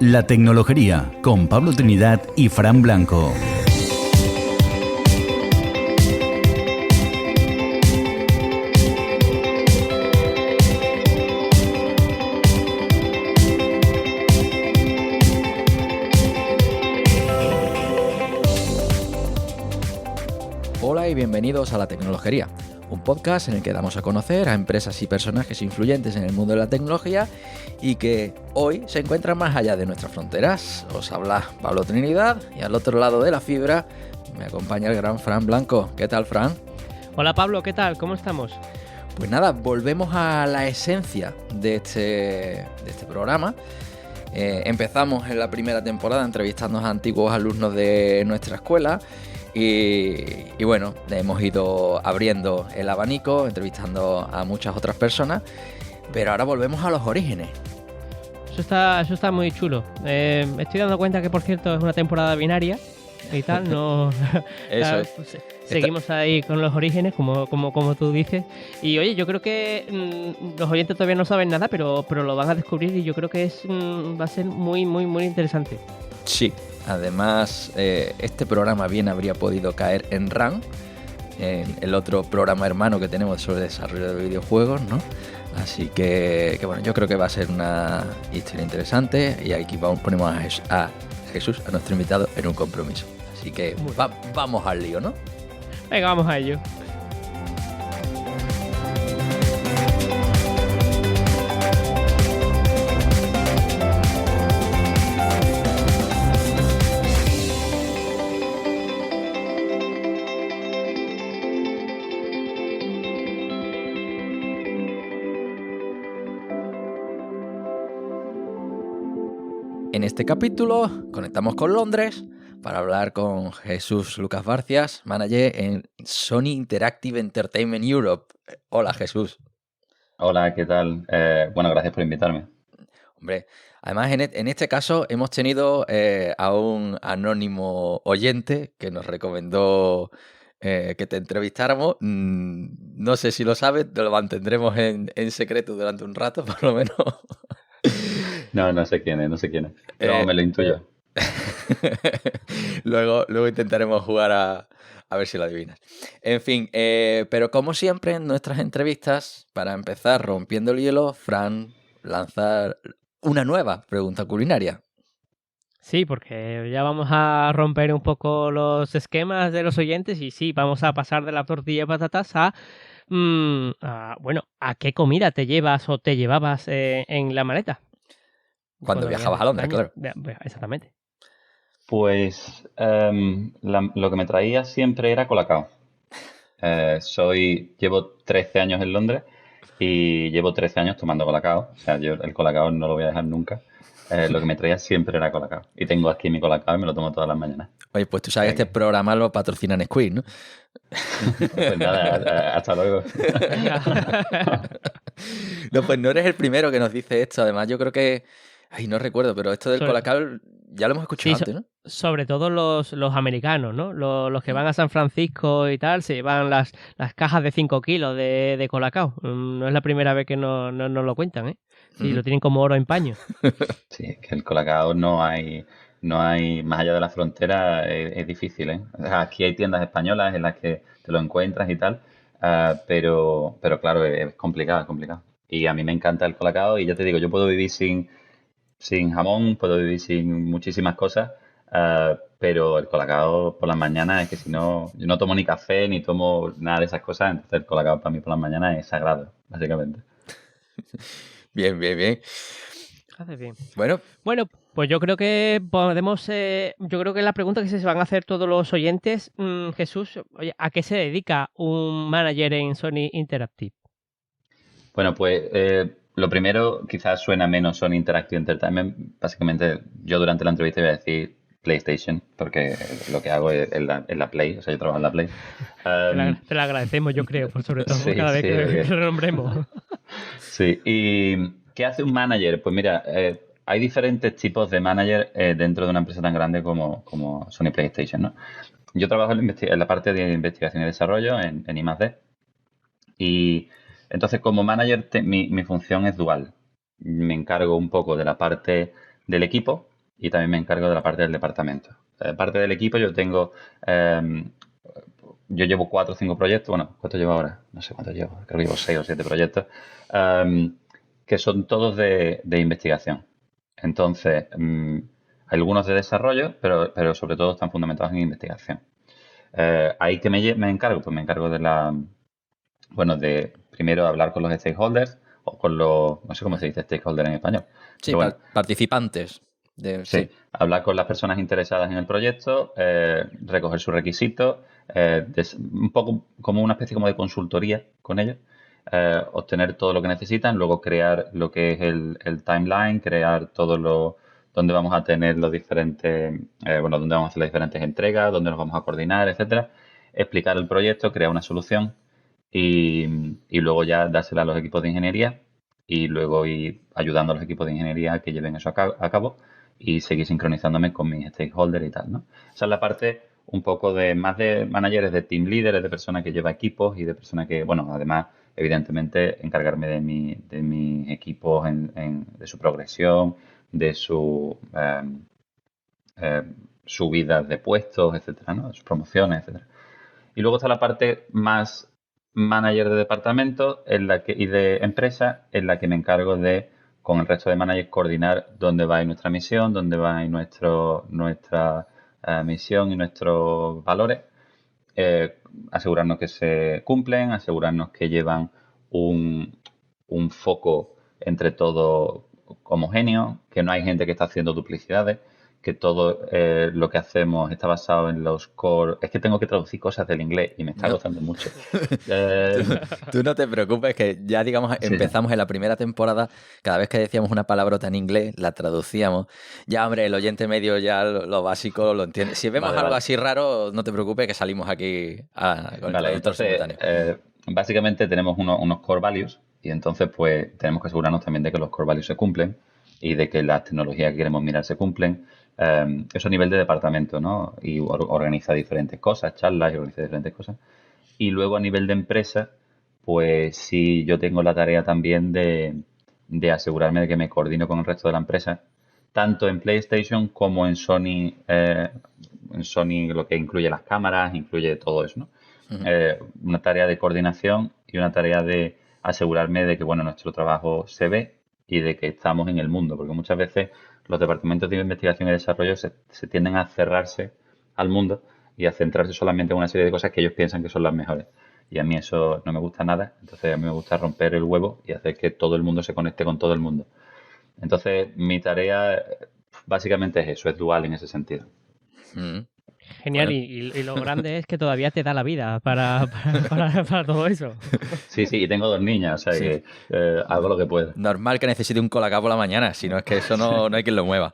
La Tecnologería, con Pablo Trinidad y Fran Blanco. Hola y bienvenidos a La Tecnologería, un podcast en el que damos a conocer a empresas y personajes influyentes en el mundo de la tecnología y que hoy se encuentran más allá de nuestras fronteras. Os habla Pablo Trinidad y al otro lado de la fibra me acompaña el gran Fran Blanco. ¿Qué tal, Fran? Hola Pablo, ¿qué tal? ¿Cómo estamos? Pues nada, volvemos a la esencia de este programa. Empezamos en la primera temporada entrevistando a antiguos alumnos de nuestra escuela. Y bueno, hemos ido abriendo el abanico, entrevistando a muchas otras personas, pero ahora volvemos a los orígenes. Eso está muy chulo. Me estoy dando cuenta que, por cierto, es una temporada binaria y tal, no... Eso es. Seguimos ahí con los orígenes, como tú dices. Y oye, yo creo que los oyentes todavía no saben nada, pero lo van a descubrir y yo creo que va a ser muy, muy, muy interesante. Sí. Además, este programa bien habría podido caer en RAN, el otro programa hermano que tenemos sobre desarrollo de videojuegos, ¿no? Así que bueno, yo creo que va a ser una historia interesante y aquí ponemos a Jesús, a nuestro invitado, en un compromiso. Así que vamos al lío, ¿no? Venga, vamos a ello. En este capítulo conectamos con Londres para hablar con Jesús Lucas Barcias, manager en Sony Interactive Entertainment Europe. Hola, Jesús. Hola, ¿qué tal? Bueno, gracias por invitarme. Hombre, además en este caso hemos tenido a un anónimo oyente que nos recomendó que te entrevistáramos. No sé si lo sabes, lo mantendremos en secreto durante un rato, por lo menos. No sé quién es, pero me lo intuyo. luego intentaremos jugar a ver si lo adivinas. En fin, pero como siempre en nuestras entrevistas, para empezar rompiendo el hielo, Fran lanza una nueva pregunta culinaria. Sí, porque ya vamos a romper un poco los esquemas de los oyentes y sí, vamos a pasar de la tortilla de patatas bueno, ¿a qué comida te llevas o te llevabas en la maleta? Cuando viajabas a Londres, claro. Exactamente. Pues lo que me traía siempre era Colacao. Llevo 13 años en Londres y llevo 13 años tomando Colacao. O sea, yo el Colacao no lo voy a dejar nunca. Lo que me traía siempre era Colacao. Y tengo aquí mi Colacao y me lo tomo todas las mañanas. Oye, pues tú sabes que este programa lo patrocina Nesquik, ¿no? Pues nada, hasta luego. No, pues no eres el primero que nos dice esto. Además, yo creo que... Ay, no recuerdo, pero esto del Colacao ya lo hemos escuchado antes, ¿no? Sobre todo los americanos, ¿no? Los que van a San Francisco y tal, se llevan las cajas de 5 kilos de Colacao. No es la primera vez que nos lo cuentan, ¿eh? Sí, lo tienen como oro en paño. Sí, es que el Colacao no hay más allá de la frontera, es difícil, ¿eh? O sea, aquí hay tiendas españolas en las que te lo encuentras y tal, pero claro, es complicado, es complicado. Y a mí me encanta el Colacao y ya te digo, yo puedo vivir sin jamón, puedo vivir sin muchísimas cosas, pero el Colacao por las mañanas es que si no, yo no tomo ni café ni tomo nada de esas cosas, entonces el Colacao para mí por las mañanas es sagrado, básicamente. Bien. Haces bien. Bueno, pues yo creo que podemos... yo creo que la pregunta que se van a hacer todos los oyentes, Jesús, oye, ¿a qué se dedica un manager en Sony Interactive? Bueno, pues lo primero quizás suena menos Sony Interactive Entertainment. Básicamente yo durante la entrevista voy a decir PlayStation, porque lo que hago es en la Play, o sea, yo trabajo en la Play. Te la agradecemos, yo creo, por sobre todo Sí, cada vez que sí. lo nombremos. Sí, ¿y qué hace un manager? Pues mira, hay diferentes tipos de manager dentro de una empresa tan grande como Sony PlayStation, ¿no? Yo trabajo en la parte de investigación y desarrollo en I+D. Y entonces como manager mi función es dual. Me encargo un poco de la parte del equipo, y también me encargo de la parte del departamento. Parte del equipo eh, yo llevo 4 o 5 proyectos, bueno, ¿cuántos llevo ahora? No sé cuántos llevo, creo que llevo 6 o 7 proyectos, eh, que son todos de investigación. Entonces, algunos de desarrollo, pero sobre todo están fundamentados en investigación. Ahí que me encargo, pues me encargo bueno, de primero hablar con los stakeholders o con no sé cómo se dice stakeholder en español, Sí, pero bueno, participantes. sí, Sí. hablar con las personas interesadas en el proyecto, recoger sus requisitos, un poco como una especie como de consultoría con ellos, obtener todo lo que necesitan, luego crear lo que es el timeline, crear donde vamos a tener los diferentes, bueno, donde vamos a hacer las diferentes entregas, dónde nos vamos a coordinar, etcétera, explicar el proyecto, crear una solución y luego ya dársela a los equipos de ingeniería y luego ir ayudando a los equipos de ingeniería a que lleven eso a cabo y seguir sincronizándome con mis stakeholders y tal, ¿no? Esa es la parte un poco más de managers, de team leaders, de personas que lleva equipos y de personas que, bueno, además, evidentemente, encargarme de mis equipos, de su progresión, de su subidas de puestos, etcétera, ¿no? De sus promociones, etcétera. Y luego está la parte más manager de departamento y de empresa, en la que me encargo de, con el resto de managers, coordinar dónde va a ir nuestra misión, dónde va a ir nuestra misión y nuestros valores, asegurarnos que se cumplen, asegurarnos que llevan un, un foco entre todo homogéneo, que no hay gente que está haciendo duplicidades, que todo lo que hacemos está basado en los core. Es que tengo que traducir cosas del inglés y me está No. gozando mucho. Tú, tú no te preocupes, que ya digamos Sí. empezamos en la primera temporada, cada vez que decíamos una palabrota en inglés, la traducíamos. Ya, hombre, el oyente medio ya lo básico lo entiende. Si vemos Vale, algo vale. así raro, no te preocupes que salimos aquí con el Vale, traductor entonces, simultáneo. básicamente tenemos unos core values y entonces pues tenemos que asegurarnos también de que los core values se cumplen y de que las tecnologías que queremos mirar se cumplen. Eso a nivel de departamento, ¿no? Y organiza diferentes cosas, charlas y organiza diferentes cosas. Y luego a nivel de empresa, pues sí, yo tengo la tarea también de asegurarme de que me coordino con el resto de la empresa, tanto en PlayStation como en Sony, lo que incluye las cámaras, incluye todo eso, ¿no? Una tarea de coordinación y una tarea de asegurarme de que, bueno, nuestro trabajo se ve y de que estamos en el mundo, porque muchas veces los departamentos de investigación y desarrollo se tienden a cerrarse al mundo y a centrarse solamente en una serie de cosas que ellos piensan que son las mejores. Y a mí eso no me gusta nada, entonces a mí me gusta romper el huevo y hacer que todo el mundo se conecte con todo el mundo. Entonces mi tarea básicamente es eso, es dual en ese sentido. Mm. Genial, Bueno. y lo grande es que todavía te da la vida para todo eso. Sí, y tengo 2 niñas, o sea Sí. que hago lo que puedo. Normal que necesite un colacao por la mañana, si no es que eso no hay quien lo mueva.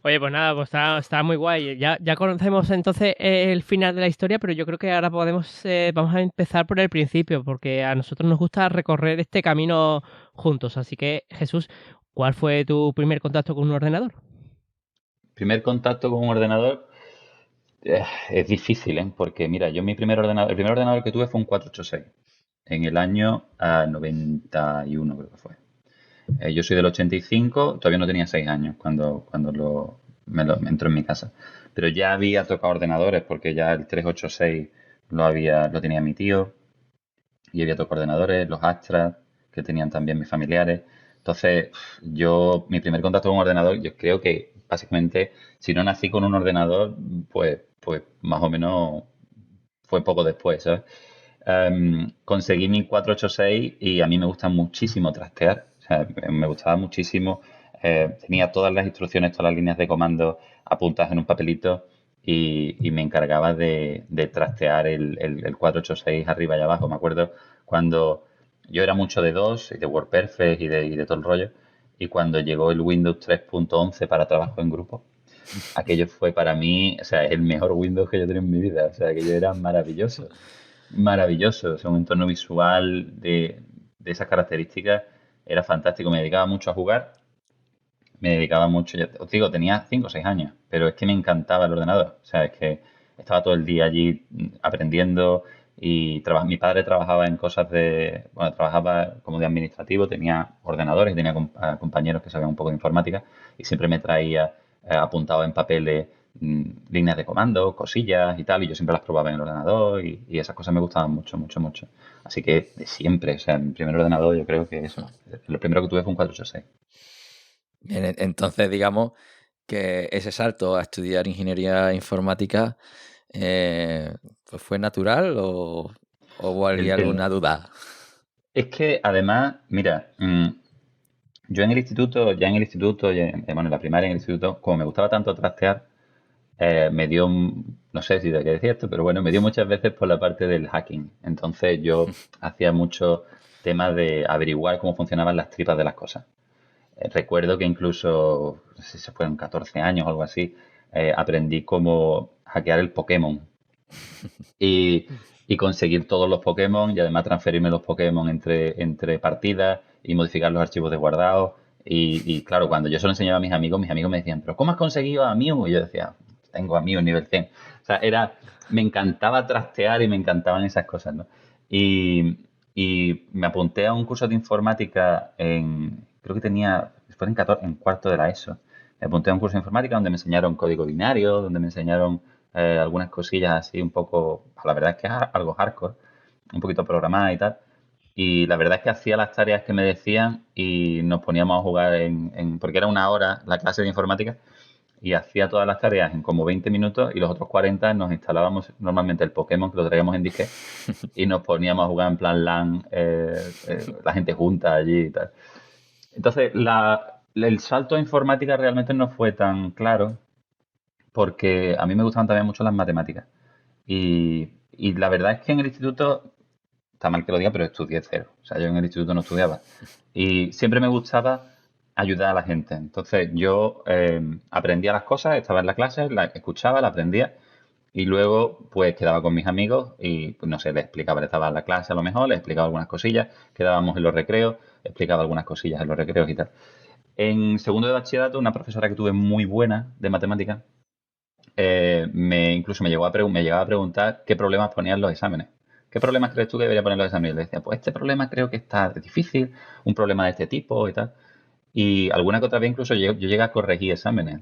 Oye, pues nada, pues está muy guay. Ya conocemos entonces el final de la historia, pero yo creo que ahora vamos a empezar por el principio, porque a nosotros nos gusta recorrer este camino juntos. Así que, Jesús, ¿cuál fue tu primer contacto con un ordenador? Primer contacto con un ordenador es difícil, ¿eh? Porque mira, el primer ordenador que tuve fue un 486 en el año 91 creo que fue. Yo soy del 85, todavía no tenía 6 años cuando me entró en mi casa. Pero ya había tocado ordenadores porque ya el 386 lo tenía mi tío y había tocado ordenadores, los Astra que tenían también mis familiares. Entonces, mi primer contacto con un ordenador, yo creo que básicamente, si no nací con un ordenador, pues más o menos fue poco después, ¿sabes? Conseguí mi 486 y a mí me gusta muchísimo trastear. O sea, me gustaba muchísimo. Tenía todas las instrucciones, todas las líneas de comando apuntadas en un papelito y me encargaba de trastear el 486 arriba y abajo. Me acuerdo cuando yo era mucho de DOS y de WordPerfect y de todo el rollo. Y cuando llegó el Windows 3.11 para trabajo en grupo, aquello fue para mí, o sea, el mejor Windows que yo he tenido en mi vida. O sea, aquello era maravilloso. Maravilloso, o sea, un entorno visual de esas características era fantástico. Me dedicaba mucho a jugar, me dedicaba mucho, ya os digo, tenía 5 o 6 años, pero es que me encantaba el ordenador. O sea, es que estaba todo el día allí aprendiendo, Mi padre trabajaba en cosas bueno, trabajaba como de administrativo, tenía ordenadores, tenía compañeros que sabían un poco de informática y siempre me traía apuntado en papel líneas de comando, cosillas y tal, y yo siempre las probaba en el ordenador y esas cosas me gustaban mucho, mucho, mucho. Así que de siempre, o sea, mi primer ordenador yo creo que eso, lo primero que tuve fue un 486. Bien, entonces, digamos que ese salto a estudiar ingeniería informática pues fue natural o hubo El, alguna el- duda. es que además, mira, yo en el instituto, bueno, en la primaria en el instituto, como me gustaba tanto trastear, me dio, no sé si de qué decir esto, pero bueno, me dio muchas veces por la parte del hacking. Entonces yo hacía mucho tema de averiguar cómo funcionaban las tripas de las cosas. Recuerdo que incluso, no sé si fueron 14 años o algo así, aprendí cómo hackear el Pokémon y, y conseguir todos los Pokémon y además transferirme los Pokémon entre partidas y modificar los archivos de guardado. Y claro, cuando yo se lo enseñaba a mis amigos me decían, ¿pero cómo has conseguido a Mew? Y yo decía, tengo a Mew en nivel 100. O sea, me encantaba trastear y me encantaban esas cosas, ¿no? Y me apunté a un curso de informática creo que fue en cuarto de la ESO. Me apunté a un curso de informática donde me enseñaron código binario, donde me enseñaron algunas cosillas así un poco, la verdad es que es algo hardcore, un poquito programada y tal. Y la verdad es que hacía las tareas que me decían y nos poníamos a jugar porque era una hora la clase de informática y hacía todas las tareas en como 20 minutos y los otros 40 nos instalábamos normalmente el Pokémon que lo traíamos en disque y nos poníamos a jugar en plan LAN, la gente junta allí y tal. Entonces, el salto a informática realmente no fue tan claro porque a mí me gustaban también mucho las matemáticas. Y la verdad es que en el instituto, está mal que lo diga, pero estudié cero. O sea, yo en el instituto no estudiaba. Y siempre me gustaba ayudar a la gente. Entonces yo aprendía las cosas, estaba en la clase, la escuchaba, la aprendía y luego pues quedaba con mis amigos y pues no sé, les explicaba, les estaba en la clase a lo mejor, les explicaba algunas cosillas, quedábamos en los recreos, explicaba algunas cosillas en los recreos y tal. En segundo de bachillerato, una profesora que tuve muy buena de matemáticas, incluso me llegaba a preguntar qué problemas ponían los exámenes. ¿Qué problemas crees tú que debería poner los exámenes? Y le decía, pues este problema creo que está difícil, un problema de este tipo y tal. Y alguna que otra vez incluso yo llegué a corregir exámenes.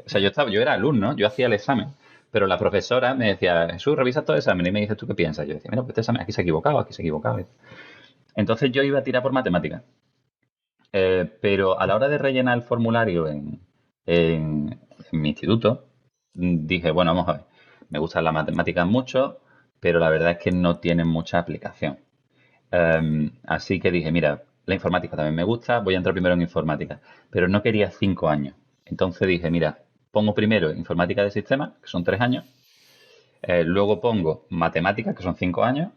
O sea, yo era alumno, yo hacía el examen, pero la profesora me decía, Jesús, revisa todo el examen y me dices tú qué piensas. Yo decía, mira, pues este examen aquí se ha equivocado, aquí se ha equivocado. Entonces yo iba a tirar por matemáticas. Pero a la hora de rellenar el formulario en mi instituto, dije, bueno, vamos a ver, me gustan las matemáticas mucho, pero la verdad es que no tienen mucha aplicación. Así que dije, mira, la informática también me gusta, voy a entrar primero en informática, pero no quería 5 años. Entonces dije, mira, pongo primero informática de sistemas, que son 3 años, luego pongo matemáticas, que son 5 años,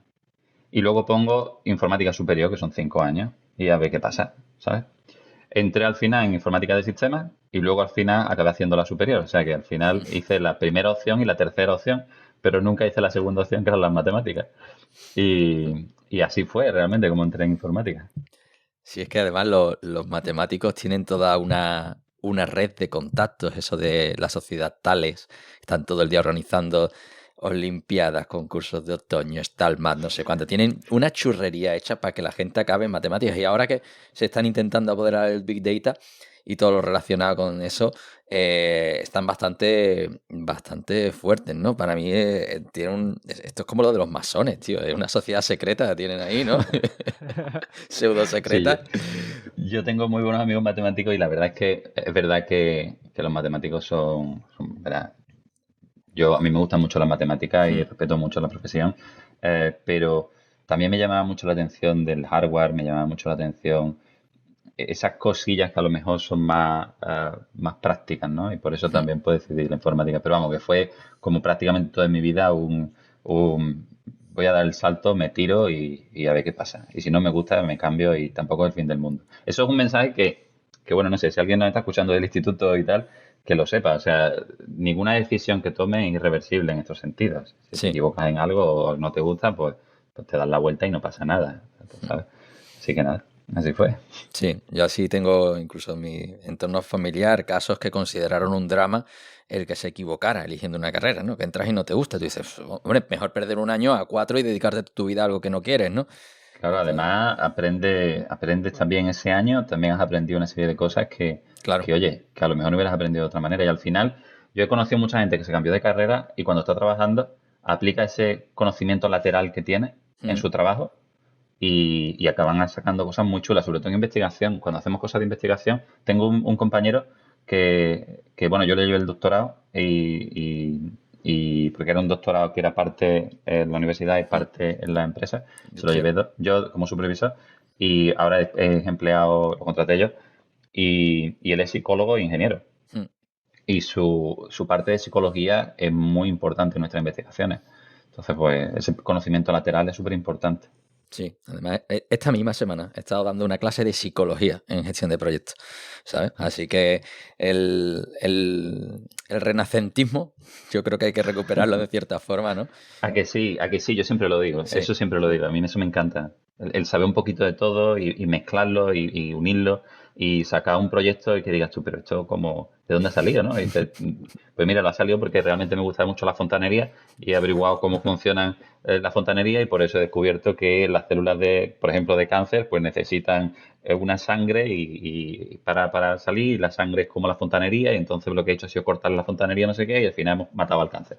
y luego pongo informática superior, que son 5 años, y a ver qué pasa, ¿sabes? Entré al final en informática de sistemas y luego al final acabé haciendo la superior. O sea que al final hice la primera opción y la tercera opción, pero nunca hice la segunda opción, que eran las matemáticas. Y así fue realmente como entré en informática. Sí, es que además los matemáticos tienen toda una red de contactos, eso de la sociedad Tales, están todo el día organizando olimpiadas, concursos de otoño, Stalmat, no sé cuánto. Tienen una churrería hecha para que la gente acabe en matemáticas. Y ahora que se están intentando apoderar el Big Data y todo lo relacionado con eso, están bastante fuertes, ¿no? Para mí esto es como lo de los masones, tío. Es una sociedad secreta que tienen ahí, ¿no? Pseudo Sí, yo, secreta. yo tengo muy buenos amigos matemáticos y la verdad es verdad que los matemáticos ¿verdad? A mí me gustan mucho las matemáticas y Hmm. respeto mucho la profesión, pero también me llamaba mucho la atención del hardware, me llamaba mucho la atención esas cosillas que a lo mejor son más prácticas, ¿no? Y por eso también puedo decidir la informática. Pero vamos, que fue como prácticamente toda mi vida voy a dar el salto, me tiro y a ver qué pasa. Y si no me gusta, me cambio y tampoco es el fin del mundo. Eso es un mensaje que bueno, no sé, si alguien nos está escuchando del instituto y tal, que lo sepa. O sea, ninguna decisión que tome es irreversible en estos sentidos. Si te Sí. equivocas en algo o no te gusta, pues te das la vuelta y no pasa nada, ¿sabes? Así que nada. Así fue. Sí, yo así tengo incluso en mi entorno familiar casos que consideraron un drama el que se equivocara eligiendo una carrera, ¿no? Que entras y no te gusta. Tú dices, hombre, mejor perder un año a 4 y dedicarte tu vida a algo que no quieres, ¿no? Claro, Entonces, además aprendes también ese año, también has aprendido una serie de cosas claro. oye, que a lo mejor no hubieras aprendido de otra manera. Y al final, yo he conocido mucha gente que se cambió de carrera y cuando está trabajando, aplica ese conocimiento lateral que tiene en Mm, su trabajo y acaban sacando cosas muy chulas, sobre todo en investigación. Cuando hacemos cosas de investigación, tengo un compañero bueno, yo le llevé el doctorado y porque era un doctorado que era parte en la universidad y mm, parte en la empresa, se lo sí, llevé yo como supervisor y ahora es empleado, lo contraté yo, y él es psicólogo e ingeniero. mm. Y su parte de psicología es muy importante en nuestras investigaciones. Entonces, pues ese conocimiento lateral es súper importante. Sí, además, esta misma semana he estado dando una clase de psicología en gestión de proyectos, ¿sabes? Así que el renacentismo, yo creo que hay que recuperarlo de cierta forma, ¿no? A que sí, yo siempre lo digo, Sí. eso siempre lo digo, a mí eso me encanta, el saber un poquito de todo y mezclarlo y unirlo y sacar un proyecto y que digas tú, pero esto como, ¿de dónde ha salido, no? Y dices, pues mira, lo ha salido porque realmente me gusta mucho la fontanería y he averiguado cómo funcionan la fontanería y por eso he descubierto que las células de, por ejemplo, de cáncer, pues necesitan una sangre y para salir, y la sangre es como la fontanería y entonces lo que he hecho ha sido cortar la fontanería, no sé qué, y al final hemos matado al cáncer.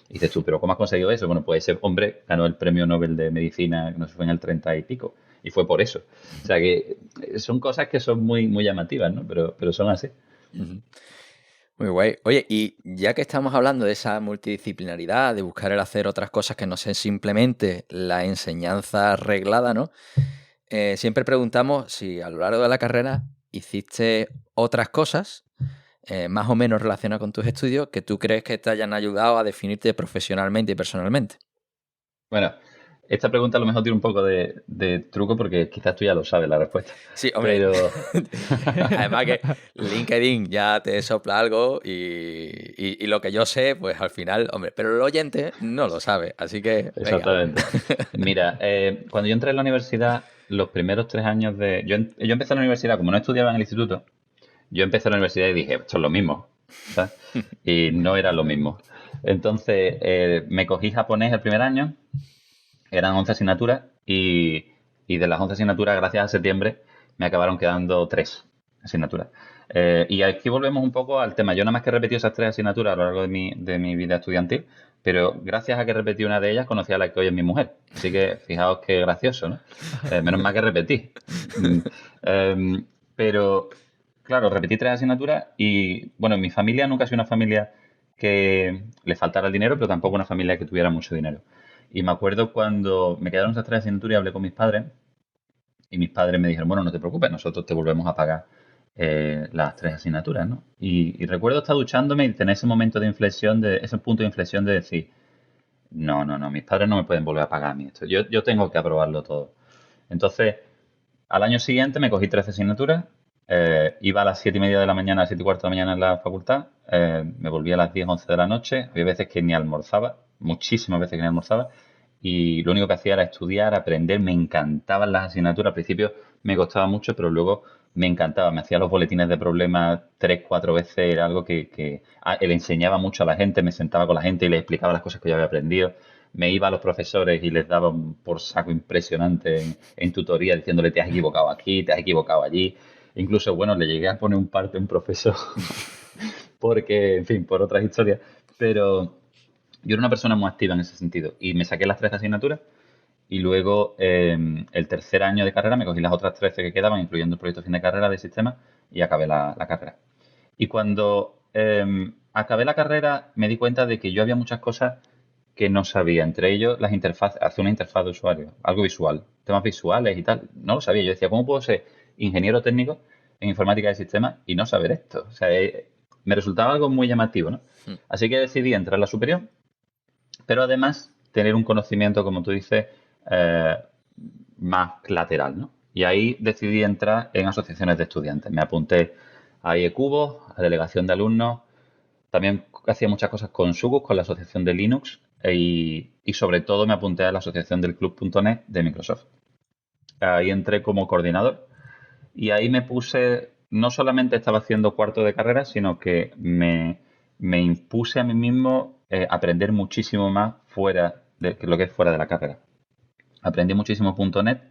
Y dices tú, ¿pero cómo has conseguido eso? Bueno, pues ese hombre ganó el premio Nobel de Medicina, no sé, fue en el 30 y pico. Y fue por eso. O sea que son cosas que son muy, muy llamativas, ¿no? Pero son así. Ujú. Muy guay. Oye, y ya que estamos hablando de esa multidisciplinaridad, de buscar el hacer otras cosas que no sean simplemente la enseñanza reglada, ¿no? Siempre preguntamos si a lo largo de la carrera hiciste otras cosas más o menos relacionadas con tus estudios que tú crees que te hayan ayudado a definirte profesionalmente y personalmente. Bueno, esta pregunta a lo mejor tiene un poco de truco porque quizás tú ya lo sabes la respuesta. Sí, hombre. Pero Además que LinkedIn ya te sopla algo y lo que yo sé, pues al final, hombre, pero el oyente no lo sabe. Así que, venga. exactamente. Mira, cuando yo entré en la universidad, los primeros 3 años de... Yo empecé en la universidad, como no estudiaba en el instituto, yo empecé en la universidad y dije, esto es lo mismo, ¿sabes? Y no era lo mismo. Entonces, me cogí japonés el primer año, eran 11 asignaturas y de las 11 asignaturas, gracias a septiembre, me acabaron quedando 3 asignaturas. Y aquí volvemos un poco al tema. Yo nada más que repetí esas 3 asignaturas a lo largo de mi vida estudiantil, pero gracias a que repetí una de ellas, conocí a la que hoy es mi mujer. Así que fijaos qué gracioso, ¿no? Menos mal que repetí. Mm, pero, claro, repetí 3 asignaturas y, bueno, mi familia nunca ha sido una familia que le faltara el dinero, pero tampoco una familia que tuviera mucho dinero. Y me acuerdo cuando me quedaron esas 3 asignaturas y hablé con mis padres, y mis padres me dijeron, bueno, no te preocupes, nosotros te volvemos a pagar las 3 asignaturas, ¿no? Y recuerdo estar duchándome y tener ese momento de inflexión, ese punto de inflexión de decir, no, no, no, mis padres no me pueden volver a pagar a mí esto, yo tengo que aprobarlo todo. Entonces, al año siguiente me cogí 3 asignaturas, iba a las 7:30 de la mañana, a las 7:15 de la mañana en la facultad, me volví a las 10, 11 de la noche, había veces que ni almorzaba, muchísimas veces que ni almorzaba, y lo único que hacía era estudiar, aprender, me encantaban las asignaturas, al principio me costaba mucho, pero luego me encantaba, me hacía los boletines de problemas 3, 4 veces, era algo que le enseñaba mucho a la gente, me sentaba con la gente y les explicaba las cosas que yo había aprendido, me iba a los profesores y les daba un por saco impresionante en tutoría diciéndole te has equivocado aquí, te has equivocado allí. Incluso, bueno, le llegué a poner un parte a un profesor porque, en fin, por otras historias. Pero yo era una persona muy activa en ese sentido y me saqué las 3 asignaturas y luego el tercer año de carrera me cogí las otras 13 que quedaban, incluyendo el proyecto de fin de carrera de sistema y acabé la carrera. Y cuando acabé la carrera me di cuenta de que yo había muchas cosas que no sabía, entre ellos las interfaces, hacer una interfaz de usuario, algo visual, temas visuales y tal, no lo sabía. Yo decía, ¿cómo puedo ser ingeniero técnico en informática de sistemas y no saber esto? O sea, me resultaba algo muy llamativo, ¿no? Mm, Así que decidí entrar a la superior, pero además tener un conocimiento, como tú dices, eh, más lateral, ¿no? Y ahí decidí entrar en asociaciones de estudiantes. Me apunté a IECubo, a delegación de alumnos, también hacía muchas cosas con Subus, con la asociación de Linux y sobre todo me apunté a la asociación del Club.net de Microsoft. Ahí entré como coordinador Y ahí me puse, no solamente estaba haciendo cuarto de carrera, sino que me impuse a mí mismo aprender muchísimo más fuera de lo que es fuera de la carrera. Aprendí muchísimo .NET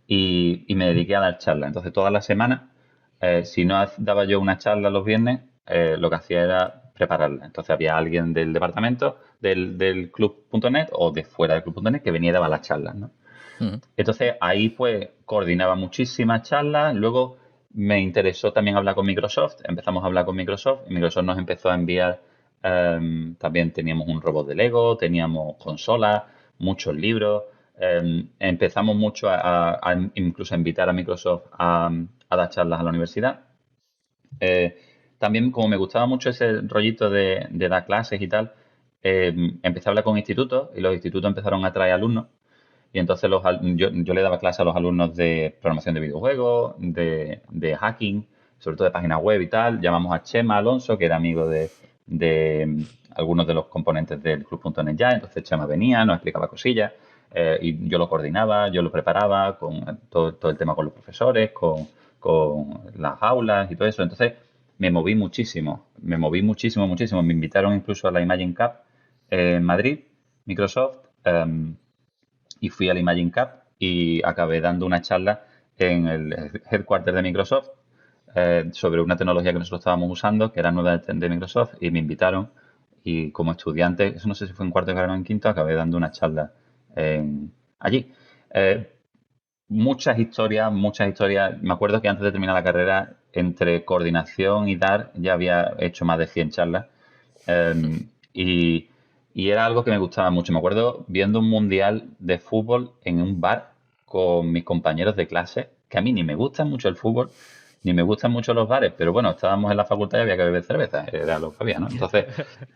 y me dediqué a dar charlas. Entonces, todas las semanas, si no daba yo una charla los viernes, lo que hacía era prepararla. Entonces, había alguien del departamento del club.net o de fuera del club.net que venía y daba las charlas, ¿no? Ujú. Entonces, ahí pues coordinaba muchísimas charlas. Luego me interesó también hablar con Microsoft. Empezamos a hablar con Microsoft y Microsoft nos empezó a enviar, también teníamos un robot de Lego, teníamos consolas, muchos libros. Empezamos mucho incluso a invitar a Microsoft a dar charlas a la universidad. También, como me gustaba mucho ese rollito de dar clases y tal, empecé a hablar con institutos y los institutos empezaron a traer alumnos. Y entonces yo le daba clase a los alumnos de programación de videojuegos, de hacking, sobre todo de páginas web y tal. Llamamos a Chema Alonso, que era amigo de algunos de los componentes del Club.net ya. Entonces Chema venía, nos explicaba cosillas, y yo lo coordinaba, yo lo preparaba con todo el tema con los profesores, con las aulas y todo eso. Entonces me moví muchísimo, muchísimo. Me invitaron incluso a la Imagine Cup en Madrid, Microsoft. Y fui al Imagine Cup y acabé dando una charla en el headquarter de Microsoft, sobre una tecnología que nosotros estábamos usando, que era nueva de Microsoft, y me invitaron. Y como estudiante, eso no sé si fue en cuarto de carrera o en quinto, acabé dando una charla allí. Eh, muchas historias. Me acuerdo que antes de terminar la carrera, entre coordinación y dar, ya había hecho más de 100 charlas. Y, y era algo que me gustaba mucho. Me acuerdo viendo un mundial de fútbol en un bar con mis compañeros de clase, que a mí ni me gusta mucho el fútbol, ni me gustan mucho los bares, pero bueno, estábamos en la facultad y había que beber cerveza, era lo que había, ¿no? Entonces,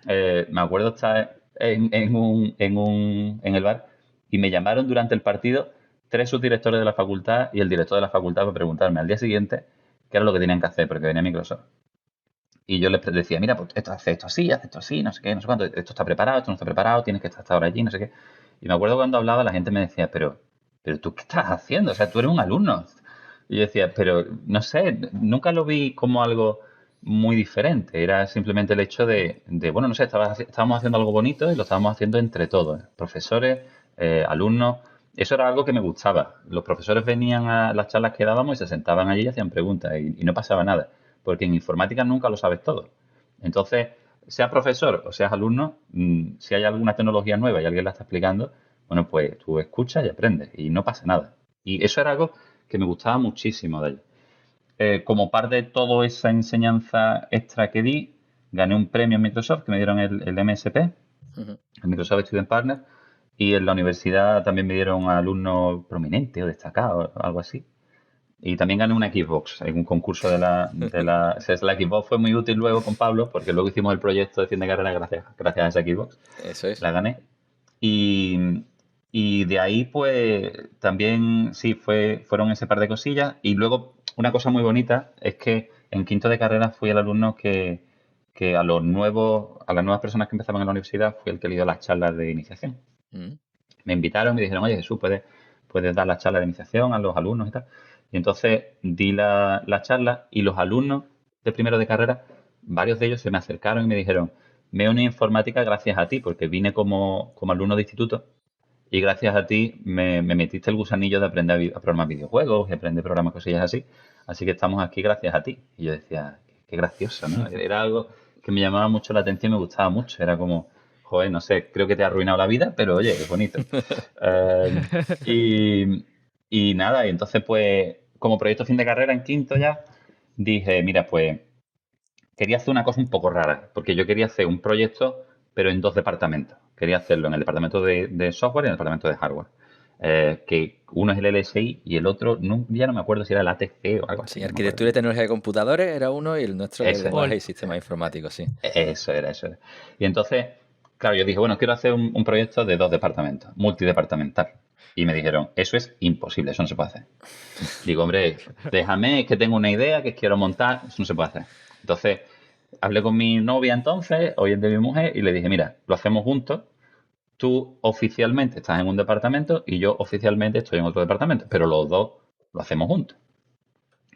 me acuerdo estar en el bar y me llamaron durante el partido 3 subdirectores de la facultad y el director de la facultad para preguntarme al día siguiente qué era lo que tenían que hacer, porque venía Microsoft. Y yo les decía, mira, pues esto, hace esto así, no sé qué, no sé cuánto, esto está preparado, esto no está preparado, tienes que estar hasta ahora allí, no sé qué. Y me acuerdo cuando hablaba, la gente me decía, pero ¿tú qué estás haciendo? O sea, tú eres un alumno. Y yo decía, pero no sé, nunca lo vi como algo muy diferente. Era simplemente el hecho bueno, no sé, estábamos haciendo algo bonito y lo estábamos haciendo entre todos, profesores, alumnos. Eso era algo que me gustaba. Los profesores venían a las charlas que dábamos y se sentaban allí y hacían preguntas y no pasaba nada. Porque en informática nunca lo sabes todo. Entonces, seas profesor o seas alumno, si hay alguna tecnología nueva y alguien la está explicando, bueno, pues tú escuchas y aprendes y no pasa nada. Y eso era algo que me gustaba muchísimo de él. Como parte de toda esa enseñanza extra que di, gané un premio en Microsoft que me dieron el MSP, Ujú. el Microsoft Student Partner, y en la universidad también me dieron alumno prominente o destacado, algo así. Y también gané una Xbox en un concurso o sea, la Xbox fue muy útil luego con Pablo, porque luego hicimos el proyecto de fin de carrera gracias a esa Xbox. Eso es. La gané. Y, y de ahí, pues, también, sí, fueron ese par de cosillas. Y luego, una cosa muy bonita es que en quinto de carrera fui el alumno que a las nuevas personas que empezaban en la universidad, fui el que le dio las charlas de iniciación. Mm. Me invitaron y me dijeron, oye, Jesús, puedes dar la charla de iniciación a los alumnos y tal. Y entonces di la charla y los alumnos de primero de carrera, varios de ellos se me acercaron y me dijeron, me he unido a informática gracias a ti, porque vine como alumno de instituto y gracias a ti me metiste el gusanillo de aprender a programar videojuegos y aprender programas, cosillas así. Así que estamos aquí gracias a ti. Y yo decía, qué gracioso, ¿no? Era algo que me llamaba mucho la atención y me gustaba mucho. Era como, joder, no sé, creo que te ha arruinado la vida, pero oye, es bonito. Eh, y, y nada, y entonces pues como proyecto fin de carrera en quinto ya, dije, mira, pues quería hacer una cosa un poco rara, porque yo quería hacer un proyecto, pero en dos departamentos. Quería hacerlo en el departamento de software y en el departamento de hardware. Que uno es el LSI y el otro, ya no me acuerdo si era el ATC o algo así. Sí, no me arquitectura y acuerdo. tecnología de computadores era uno y el nuestro de Eso es. lenguaje y sistemas informáticos, sí. Eso era. Y entonces, claro, yo dije, bueno, quiero hacer un proyecto de dos departamentos, multidepartamental. Y me dijeron, eso es imposible, eso no se puede hacer. Digo, hombre, déjame, que tengo una idea, que quiero montar, eso no se puede hacer. Entonces, hablé con mi novia entonces, hoy es de mi mujer, y le dije, mira, lo hacemos juntos. Tú oficialmente estás en un departamento y yo oficialmente estoy en otro departamento, pero los dos lo hacemos juntos.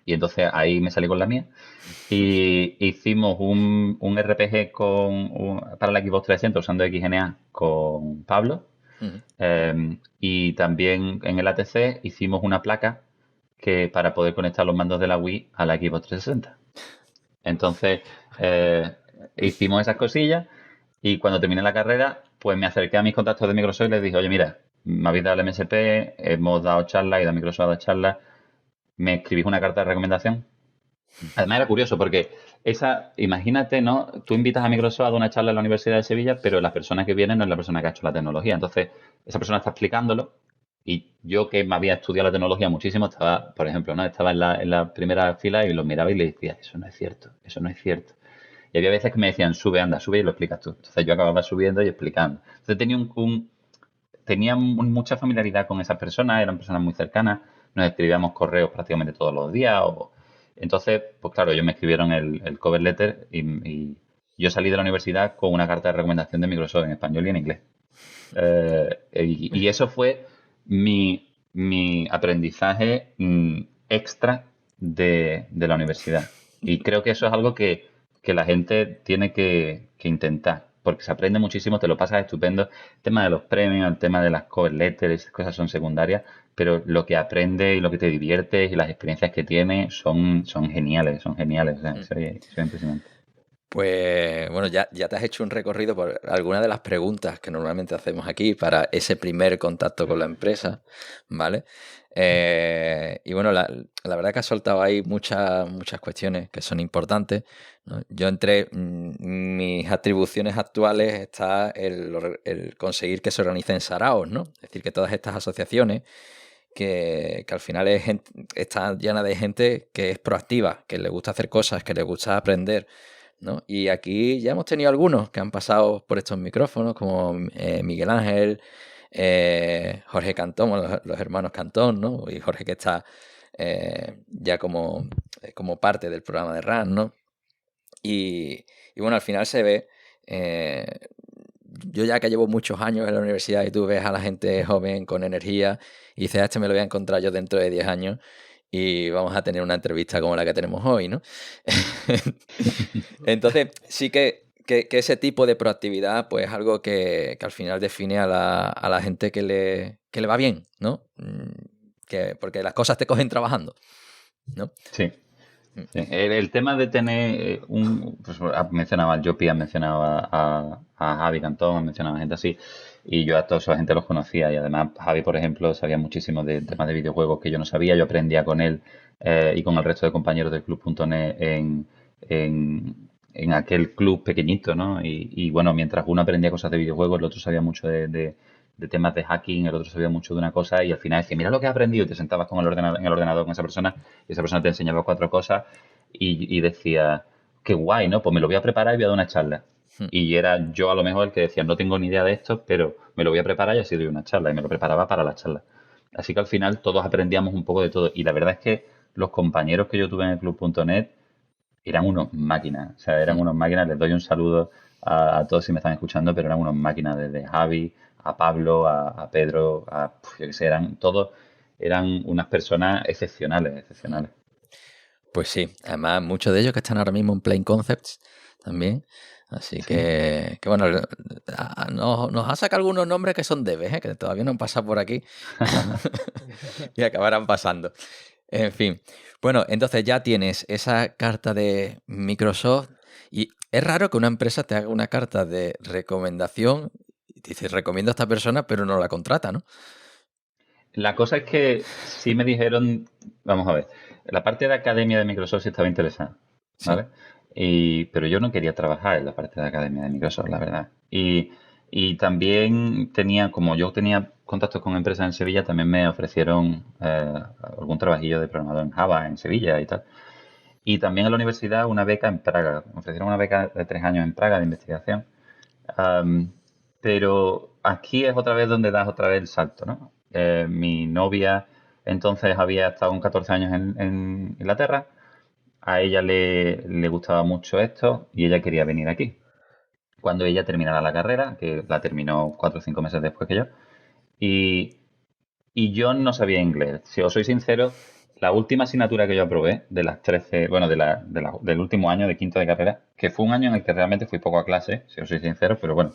Y entonces ahí me salí con la mía. Y hicimos un RPG para la Xbox 360 usando XNA con Pablo. Ujú. Y también en el ATC hicimos una placa para poder conectar los mandos de la Wii a la Xbox 360. Entonces, hicimos esas cosillas y cuando terminé la carrera, pues me acerqué a mis contactos de Microsoft y les dije, oye, mira, me habéis dado el MSP, hemos dado charlas y Microsoft ha dado charlas, me escribís una carta de recomendación. Además era curioso porque imagínate, ¿no? Tú invitas a Microsoft a dar una charla en la Universidad de Sevilla, pero la persona que viene no es la persona que ha hecho la tecnología. Entonces, esa persona está explicándolo y yo que me había estudiado la tecnología muchísimo, estaba, por ejemplo, ¿no? Estaba en la primera fila y los miraba y le decía, eso no es cierto, eso no es cierto. Y había veces que me decían, sube, anda, sube y lo explicas tú. Entonces yo acababa subiendo y explicando. Entonces tenía mucha familiaridad con esas personas, eran personas muy cercanas, nos escribíamos correos prácticamente todos los días. Entonces, pues claro, ellos me escribieron el cover letter y yo salí de la universidad con una carta de recomendación de Microsoft en español y en inglés. Y eso fue mi aprendizaje extra de la universidad. Y creo que eso es algo que la gente tiene que intentar, porque se aprende muchísimo, te lo pasas estupendo. El tema de los premios, el tema de las cover letters, esas cosas son secundarias, pero lo que aprendes y lo que te diviertes y las experiencias que tienes son geniales, son geniales. O sea, eso es impresionante. Pues bueno, ya te has hecho un recorrido por algunas de las preguntas que normalmente hacemos aquí para ese primer contacto con la empresa, ¿vale? Y bueno, la verdad que has soltado ahí muchas cuestiones que son importantes, ¿no? Yo entre mis atribuciones actuales está el conseguir que se organicen saraos, ¿no? Es decir, que todas estas asociaciones que al final está llena de gente que es proactiva, que le gusta hacer cosas, que le gusta aprender, ¿no? Y aquí ya hemos tenido algunos que han pasado por estos micrófonos, como Miguel Ángel, Jorge Cantón, los hermanos Cantón, ¿no? Y Jorge que está ya como parte del programa de RAN, ¿no? Y bueno, al final se ve, yo ya que llevo muchos años en la universidad y tú ves a la gente joven con energía y dices, me lo voy a encontrar yo dentro de 10 años y vamos a tener una entrevista como la que tenemos hoy, ¿no? Entonces, sí que ese tipo de proactividad pues es algo que al final define a la gente que le va bien, ¿no? Porque las cosas te cogen trabajando, ¿no? Sí. Sí. El tema de tener pues mencionaba al Jopi, has mencionado a Javi Cantón, has mencionado a gente así, y yo a toda esa gente los conocía, y además Javi, por ejemplo, sabía muchísimo de temas de videojuegos que yo no sabía, yo aprendía con él y con el resto de compañeros del club.net en aquel club pequeñito, ¿no? Y bueno, mientras uno aprendía cosas de videojuegos, el otro sabía mucho de temas de hacking, el otro sabía mucho de una cosa y al final decía, mira lo que he aprendido, y te sentabas con en el ordenador con esa persona y esa persona te enseñaba 4 cosas y decía, qué guay, ¿no? Pues me lo voy a preparar y voy a dar una charla. Y era yo a lo mejor el que decía, no tengo ni idea de esto, pero me lo voy a preparar y así doy una charla y me lo preparaba para la charla. Así que al final todos aprendíamos un poco de todo y la verdad es que los compañeros que yo tuve en el club.net eran unos máquinas, o sea, eran unos máquinas, les doy un saludo a todos si me están escuchando, pero eran unos máquinas desde Javi, a Pablo, a Pedro, yo qué sé, eran unas personas excepcionales. Pues sí, además muchos de ellos que están ahora mismo en Plain Concepts también, así que bueno, nos ha sacado algunos nombres que son devs, que todavía no han pasado por aquí y acabarán pasando. En fin, bueno, entonces ya tienes esa carta de Microsoft y es raro que una empresa te haga una carta de recomendación y te dice, recomiendo a esta persona, pero no la contrata, ¿no? La cosa es que sí me dijeron, vamos a ver, la parte de academia de Microsoft sí estaba interesada, ¿vale? Pero yo no quería trabajar en la parte de academia de Microsoft, la verdad. Y también como yo tenía contactos con empresas en Sevilla, también me ofrecieron algún trabajillo de programador en Java en Sevilla y tal. Y también en la universidad una beca en Praga. Me ofrecieron una beca de 3 años en Praga de investigación. Pero aquí es otra vez donde das otra vez el salto, ¿no? Mi novia entonces había estado con 14 años en Inglaterra. A ella le gustaba mucho esto y ella quería venir aquí. Cuando ella terminara la carrera, que la terminó 4 o 5 meses después que yo, y yo no sabía inglés. Si os soy sincero, la última asignatura que yo aprobé, de las 13, bueno, del último año de quinto de carrera, que fue un año en el que realmente fui poco a clase, si os soy sincero, pero bueno,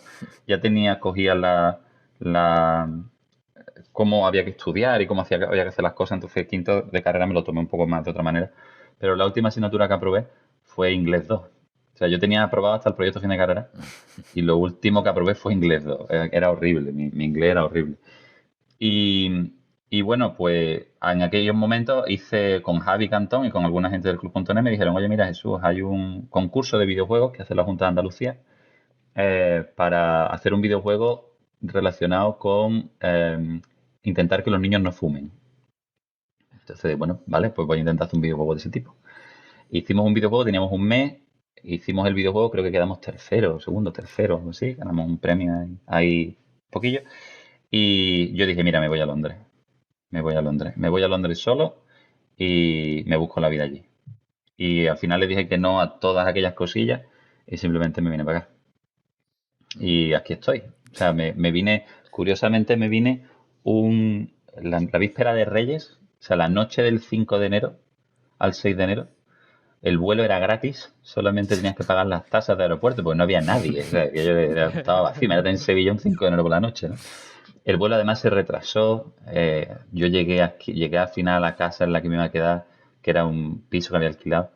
ya cogía la, cómo había que estudiar y cómo había que hacer las cosas, entonces quinto de carrera me lo tomé un poco más de otra manera. Pero la última asignatura que aprobé fue inglés 2. O sea, yo tenía aprobado hasta el proyecto fin de carrera y lo último que aprobé fue inglés 2. Era horrible, mi inglés era horrible. Y, y bueno, pues en aquellos momentos hice con Javi Cantón y con alguna gente del Club.net, me dijeron, oye, mira Jesús, hay un concurso de videojuegos que hace la Junta de Andalucía para hacer un videojuego relacionado con intentar que los niños no fumen. Entonces, bueno, vale, pues voy a intentar hacer un videojuego de ese tipo. Hicimos un videojuego, teníamos un mes, hicimos el videojuego, creo que quedamos tercero, segundo, tercero, algo así, ganamos un premio ahí poquillo. Y yo dije, mira, me voy a Londres, me voy a Londres solo y me busco la vida allí. Y al final le dije que no a todas aquellas cosillas y simplemente me vine para acá. Y aquí estoy. O sea, curiosamente me vine la víspera de Reyes, o sea, la noche del 5 de enero al 6 de enero. El vuelo era gratis, solamente tenías que pagar las tasas de aeropuerto, porque no había nadie. O sea, que estaba vacío, me era en Sevilla un 5 de enero por la noche, ¿no? El vuelo además se retrasó. Yo llegué al final a la casa en la que me iba a quedar, que era un piso que había alquilado.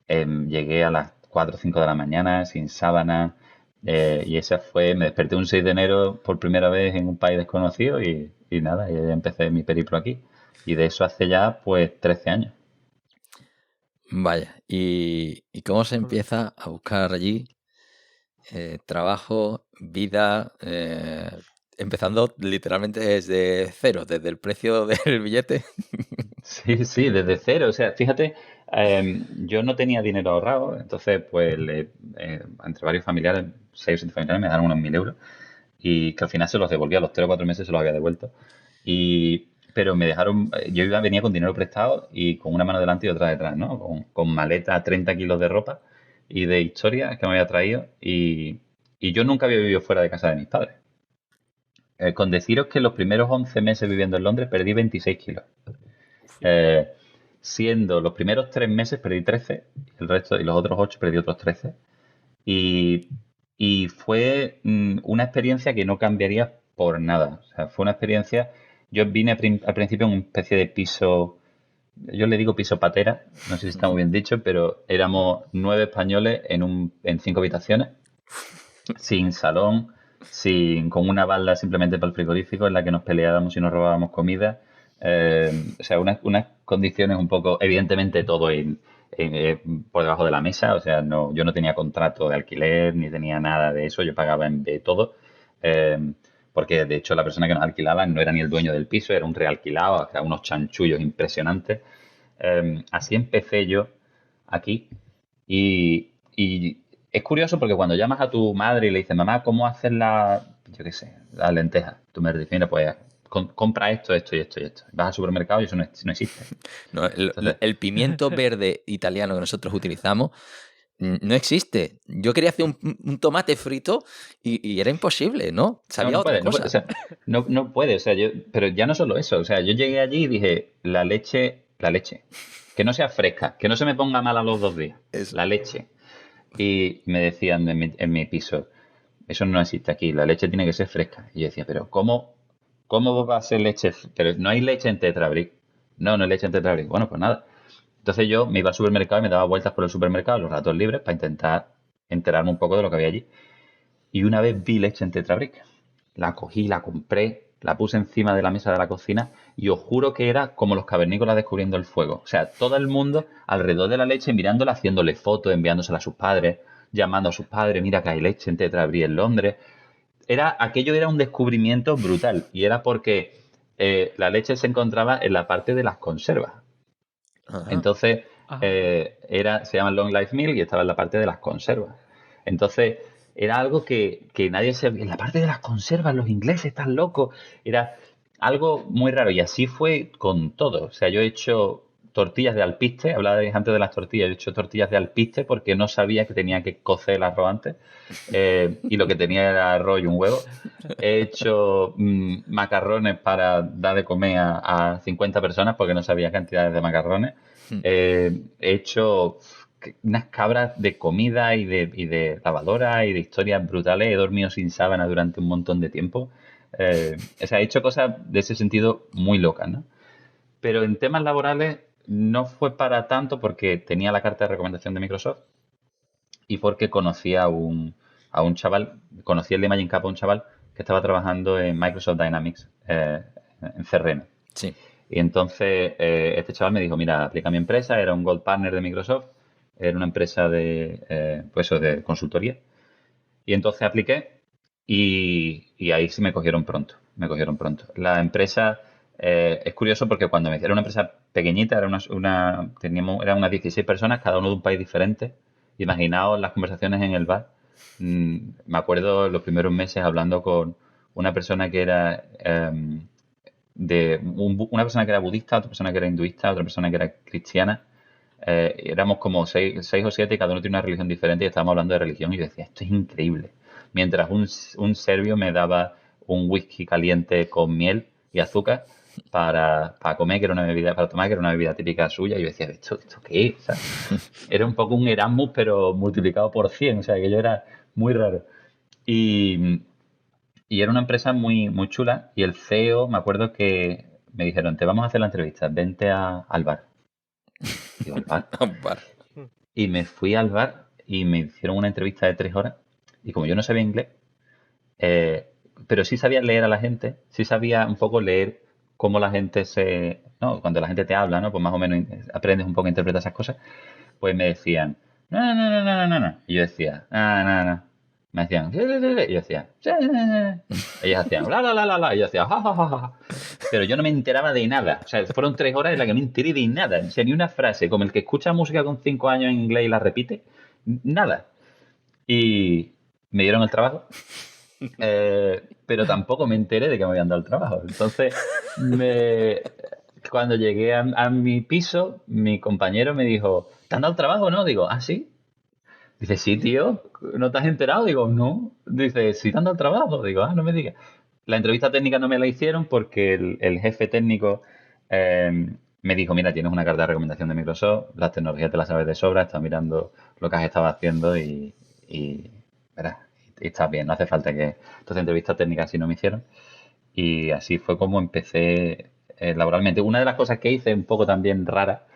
Llegué a las 4 o 5 de la mañana sin sábana. Y me desperté un 6 de enero por primera vez en un país desconocido y nada, y ya empecé mi periplo aquí. Y de eso hace ya pues 13 años. Vaya, ¿y cómo se empieza a buscar allí trabajo, vida, empezando literalmente desde cero, desde el precio del billete? Sí, sí, desde cero. O sea, fíjate, yo no tenía dinero ahorrado, entonces pues entre varios familiares, 6 o 7 familiares me daron unos 1.000 euros y que al final se los devolví a los 3 o 4 meses, se los había devuelto. Pero me dejaron, venía con dinero prestado y con una mano delante y otra detrás, ¿no? Con maleta, 30 kilos de ropa y de historia que me había traído y yo nunca había vivido fuera de casa de mis padres. Con deciros que los primeros 11 meses viviendo en Londres perdí 26 kilos. Eh, Siendo los primeros 3 meses perdí 13, el resto y los otros 8 perdí otros 13. Y, y fue una experiencia que no cambiaría por nada. O sea, fue una experiencia. Yo vine al principio en una especie de piso, yo le digo piso patera, no sé si está muy bien dicho, pero éramos 9 españoles en 5 habitaciones, sin salón, con una balda simplemente para el frigorífico en la que nos peleábamos y nos robábamos comida. O sea, unas condiciones un poco, evidentemente todo por debajo de la mesa, o sea, yo no tenía contrato de alquiler ni tenía nada de eso, yo pagaba de todo, porque de hecho la persona que nos alquilaba no era ni el dueño del piso, era un realquilado, o sea, unos chanchullos impresionantes. Así empecé yo aquí y es curioso porque cuando llamas a tu madre y le dices, mamá, ¿cómo hacer yo qué sé, las lentejas? Tu madre dice, mira, pues compra esto, esto y esto y esto. Vas al supermercado y eso no existe. No, Entonces, el pimiento verde italiano que nosotros utilizamos no existe. Yo quería hacer un tomate frito y era imposible, ¿no? Sabía no otra puede, cosa. o sea, no puede, o sea, pero ya no solo eso, o sea, yo llegué allí y dije, la leche, que no sea fresca, que no se me ponga mal a los 2 días, Eso. la leche. Y me decían en mi piso, eso no existe aquí, la leche tiene que ser fresca. Y yo decía, pero ¿cómo va a ser leche? Pero no hay leche en Tetra Brick. No hay leche en Tetra Brick. Bueno, pues nada. Entonces yo me iba al supermercado y me daba vueltas por el supermercado los ratos libres para intentar enterarme un poco de lo que había allí. Y una vez vi leche en Tetra Brick. La cogí, la compré, la puse encima de la mesa de la cocina y os juro que era como los cavernícolas descubriendo el fuego. O sea, todo el mundo alrededor de la leche mirándola, haciéndole fotos, enviándosela a sus padres, llamando a sus padres, mira que hay leche en Tetra Brick en Londres. Aquello era un descubrimiento brutal y era porque la leche se encontraba en la parte de las conservas. Ajá. Entonces, Ajá. se llama Long Life Milk y estaba en la parte de las conservas. Entonces, era algo que nadie se... En la parte de las conservas, los ingleses están locos. Era algo muy raro y así fue con todo. O sea, yo he hecho tortillas de alpiste, hablaba antes de las tortillas, he hecho tortillas de alpiste porque no sabía que tenía que cocer el arroz antes, y lo que tenía era arroz y un huevo. He hecho macarrones para dar de comer a 50 personas porque no sabía cantidades de macarrones. He hecho unas cabras de comida y de lavadora y de historias brutales. He dormido sin sábana durante un montón de tiempo. O sea, he hecho cosas de ese sentido muy locas, ¿no? Pero en temas laborales no fue para tanto porque tenía la carta de recomendación de Microsoft y porque conocí a un chaval, conocí el de Imagine Cup a un chaval que estaba trabajando en Microsoft Dynamics, en CRM. Sí. Y entonces este chaval me dijo, mira, aplica a mi empresa, era un Gold Partner de Microsoft, era una empresa pues eso, de consultoría. Y entonces apliqué y ahí sí me cogieron pronto, me cogieron pronto. La empresa, es curioso porque cuando me era una empresa pequeñita, eran unas 16 personas, cada uno de un país diferente. Imaginaos las conversaciones en el bar. Me acuerdo los primeros meses hablando con una persona que era una persona que era budista, otra persona que era hinduista, otra persona que era cristiana. Éramos como seis o siete y cada uno tiene una religión diferente y estábamos hablando de religión y yo decía, esto es increíble. Mientras un serbio me daba un whisky caliente con miel y azúcar para comer, que era una bebida, para tomar, que era una bebida típica suya, y yo decía, ¿esto qué es? O sea, era un poco un Erasmus, pero multiplicado por 100, o sea, que yo era muy raro. Y era una empresa muy, muy chula, y el CEO, me acuerdo que me dijeron, te vamos a hacer la entrevista, vente al bar. Digo, ¿al bar? Un bar. Y me fui al bar y me hicieron una entrevista de 3 horas. Y como yo no sabía inglés, pero sí sabía leer a la gente, sí sabía un poco leer cómo la gente ¿no? Cuando la gente te habla, ¿no? Pues más o menos aprendes un poco a interpretar esas cosas. Pues me decían, no, no, no, no, no, no, no. Y yo decía, no, no, no. Me decían, y yo decía, ellos hacían, la, la, la, la, la. Y yo decía, ja, ja, ja, ja. Pero yo no me enteraba de nada. O sea, fueron 3 horas en las que no me enteré de nada. O sea, ni una frase, como el que escucha música con 5 años en inglés y la repite. Nada. Y me dieron el trabajo. Pero tampoco me enteré de que me habían dado el trabajo. Entonces, cuando llegué a mi piso, mi compañero me dijo, ¿te han dado el trabajo o no? Digo, ¿ah, sí? Dice, sí, tío, ¿no te has enterado? Digo, no. Dice, sí, te han dado el trabajo. Digo, no me digas. La entrevista técnica no me la hicieron porque el jefe técnico me dijo, mira, tienes una carta de recomendación de Microsoft, las tecnologías te las sabes de sobra, estás mirando lo que has estado haciendo y verás, y estás bien, no hace falta que... Entonces, entrevistas técnicas sí no me hicieron. Y así fue como empecé laboralmente. Una de las cosas que hice, un poco también rara,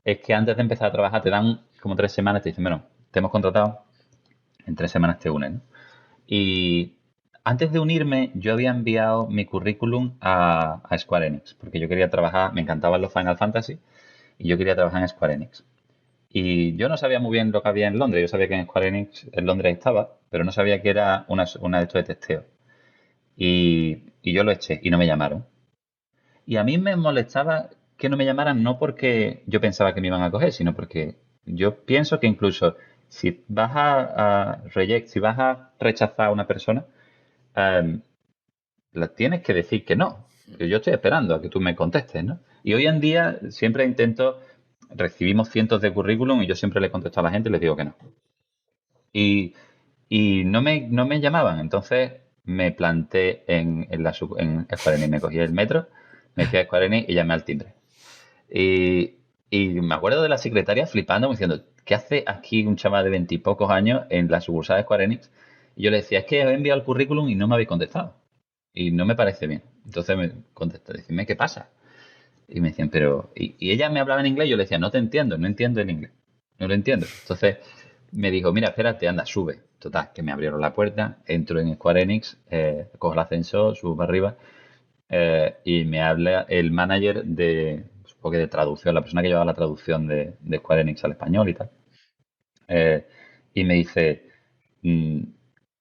es que antes de empezar a trabajar te dan como 3 semanas, te dicen, bueno, te hemos contratado, en 3 semanas te unen, ¿no? Y antes de unirme, yo había enviado mi currículum a Square Enix, porque yo quería trabajar, me encantaban los Final Fantasy, y yo quería trabajar en Square Enix. Y yo no sabía muy bien lo que había en Londres, yo sabía que en Square Enix en Londres estaba, pero no sabía que era una de estos de testeo. Y yo lo eché y no me llamaron. Y a mí me molestaba que no me llamaran no porque yo pensaba que me iban a coger, sino porque yo pienso que incluso si vas si vas a rechazar a una persona, la tienes que decir que no. Que yo estoy esperando a que tú me contestes, ¿no? Y hoy en día siempre recibimos cientos de currículum y yo siempre le contesto a la gente y les digo que no. Y no me llamaban, entonces me planté en Square Enix, me cogí el metro, me fui a Square Enix y llamé al timbre. Y me acuerdo de la secretaria flipando, diciendo, ¿qué hace aquí un chaval de 20 y pocos años en la sucursal de Square Enix? Y yo le decía, es que he enviado el currículum y no me habéis contestado. Y no me parece bien. Entonces me contestó, decime, ¿qué pasa? Y me decían, pero... Y ella me hablaba en inglés y yo le decía, no te entiendo, no entiendo el inglés. No lo entiendo. Entonces me dijo, mira, espérate, anda, sube. Total, que me abrieron la puerta, entro en Square Enix, cojo el ascensor, subo para arriba y me habla el manager supongo que de traducción, la persona que llevaba la traducción de Square Enix al español y tal. Y me dice,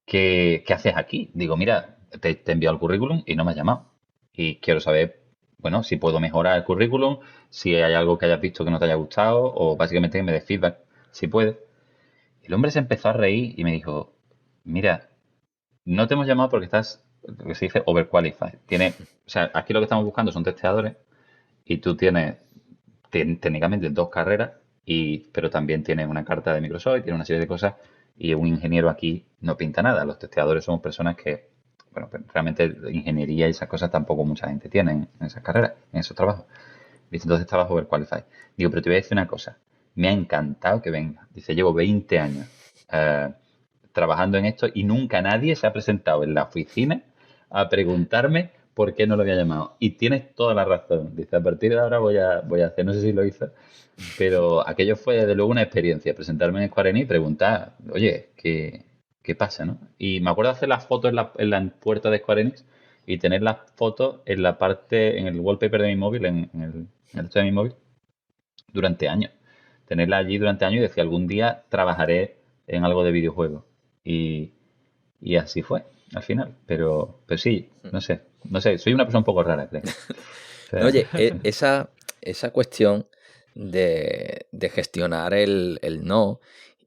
¿qué haces aquí? Digo, mira, te he enviado el currículum y no me has llamado. Y quiero saber, bueno, si puedo mejorar el currículum, si hay algo que hayas visto que no te haya gustado, o básicamente que me des feedback, si puedes. El hombre se empezó a reír y me dijo, mira, no te hemos llamado porque estás, lo que se dice, overqualified. O sea, aquí lo que estamos buscando son testeadores y tú tienes técnicamente 2 carreras, pero también tienes una carta de Microsoft y tienes una serie de cosas, y un ingeniero aquí no pinta nada. Los testeadores somos personas que, bueno, pues realmente ingeniería y esas cosas tampoco mucha gente tiene en esas carreras, en esos trabajos. Dice, entonces trabajo overqualified. Digo, pero te voy a decir una cosa. Me ha encantado que venga. Dice, llevo 20 años trabajando en esto y nunca nadie se ha presentado en la oficina a preguntarme por qué no lo había llamado. Y tienes toda la razón. Dice, a partir de ahora voy a hacer, no sé si lo hizo, pero aquello fue desde luego una experiencia, presentarme en Square Enix y preguntar, oye, ¿qué pasa, no? Y me acuerdo de hacer las fotos en la puerta de Square Enix y tener las fotos en la parte, en el wallpaper de mi móvil, en el esto de mi móvil, durante años. Tenerla allí durante años y decir, algún día trabajaré en algo de videojuegos. Y, y así fue, al final. Pero sí, no sé, soy una persona un poco rara, creo. O No, sea, oye, esa cuestión de gestionar el no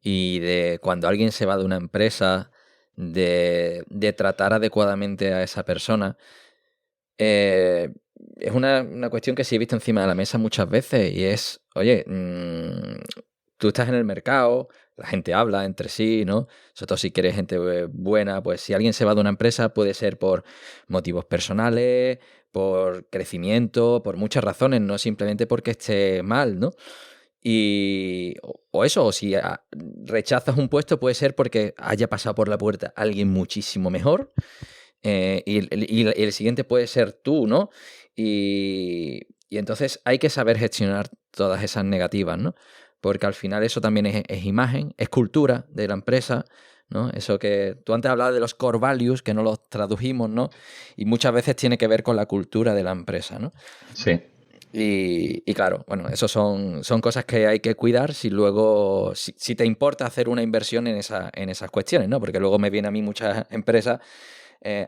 y de cuando alguien se va de una empresa, de tratar adecuadamente a esa persona, eh, es una cuestión que sí he visto encima de la mesa muchas veces y es, oye, tú estás en el mercado, la gente habla entre sí, ¿no? Sobre todo si quieres gente buena, pues si alguien se va de una empresa puede ser por motivos personales, por crecimiento, por muchas razones, no simplemente porque esté mal, ¿no? O eso, o si rechazas un puesto puede ser porque haya pasado por la puerta alguien muchísimo mejor y el siguiente puede ser tú, ¿no? Y entonces hay que saber gestionar todas esas negativas, ¿no? Porque al final eso también es imagen, es cultura de la empresa, ¿no? Eso que tú antes hablabas de los core values, que no los tradujimos, ¿no? Y muchas veces tiene que ver con la cultura de la empresa, ¿no? sí. Y claro, bueno, eso son cosas que hay que cuidar si luego, si te importa hacer una inversión en esas cuestiones, ¿no? Porque luego me vienen a mí muchas empresas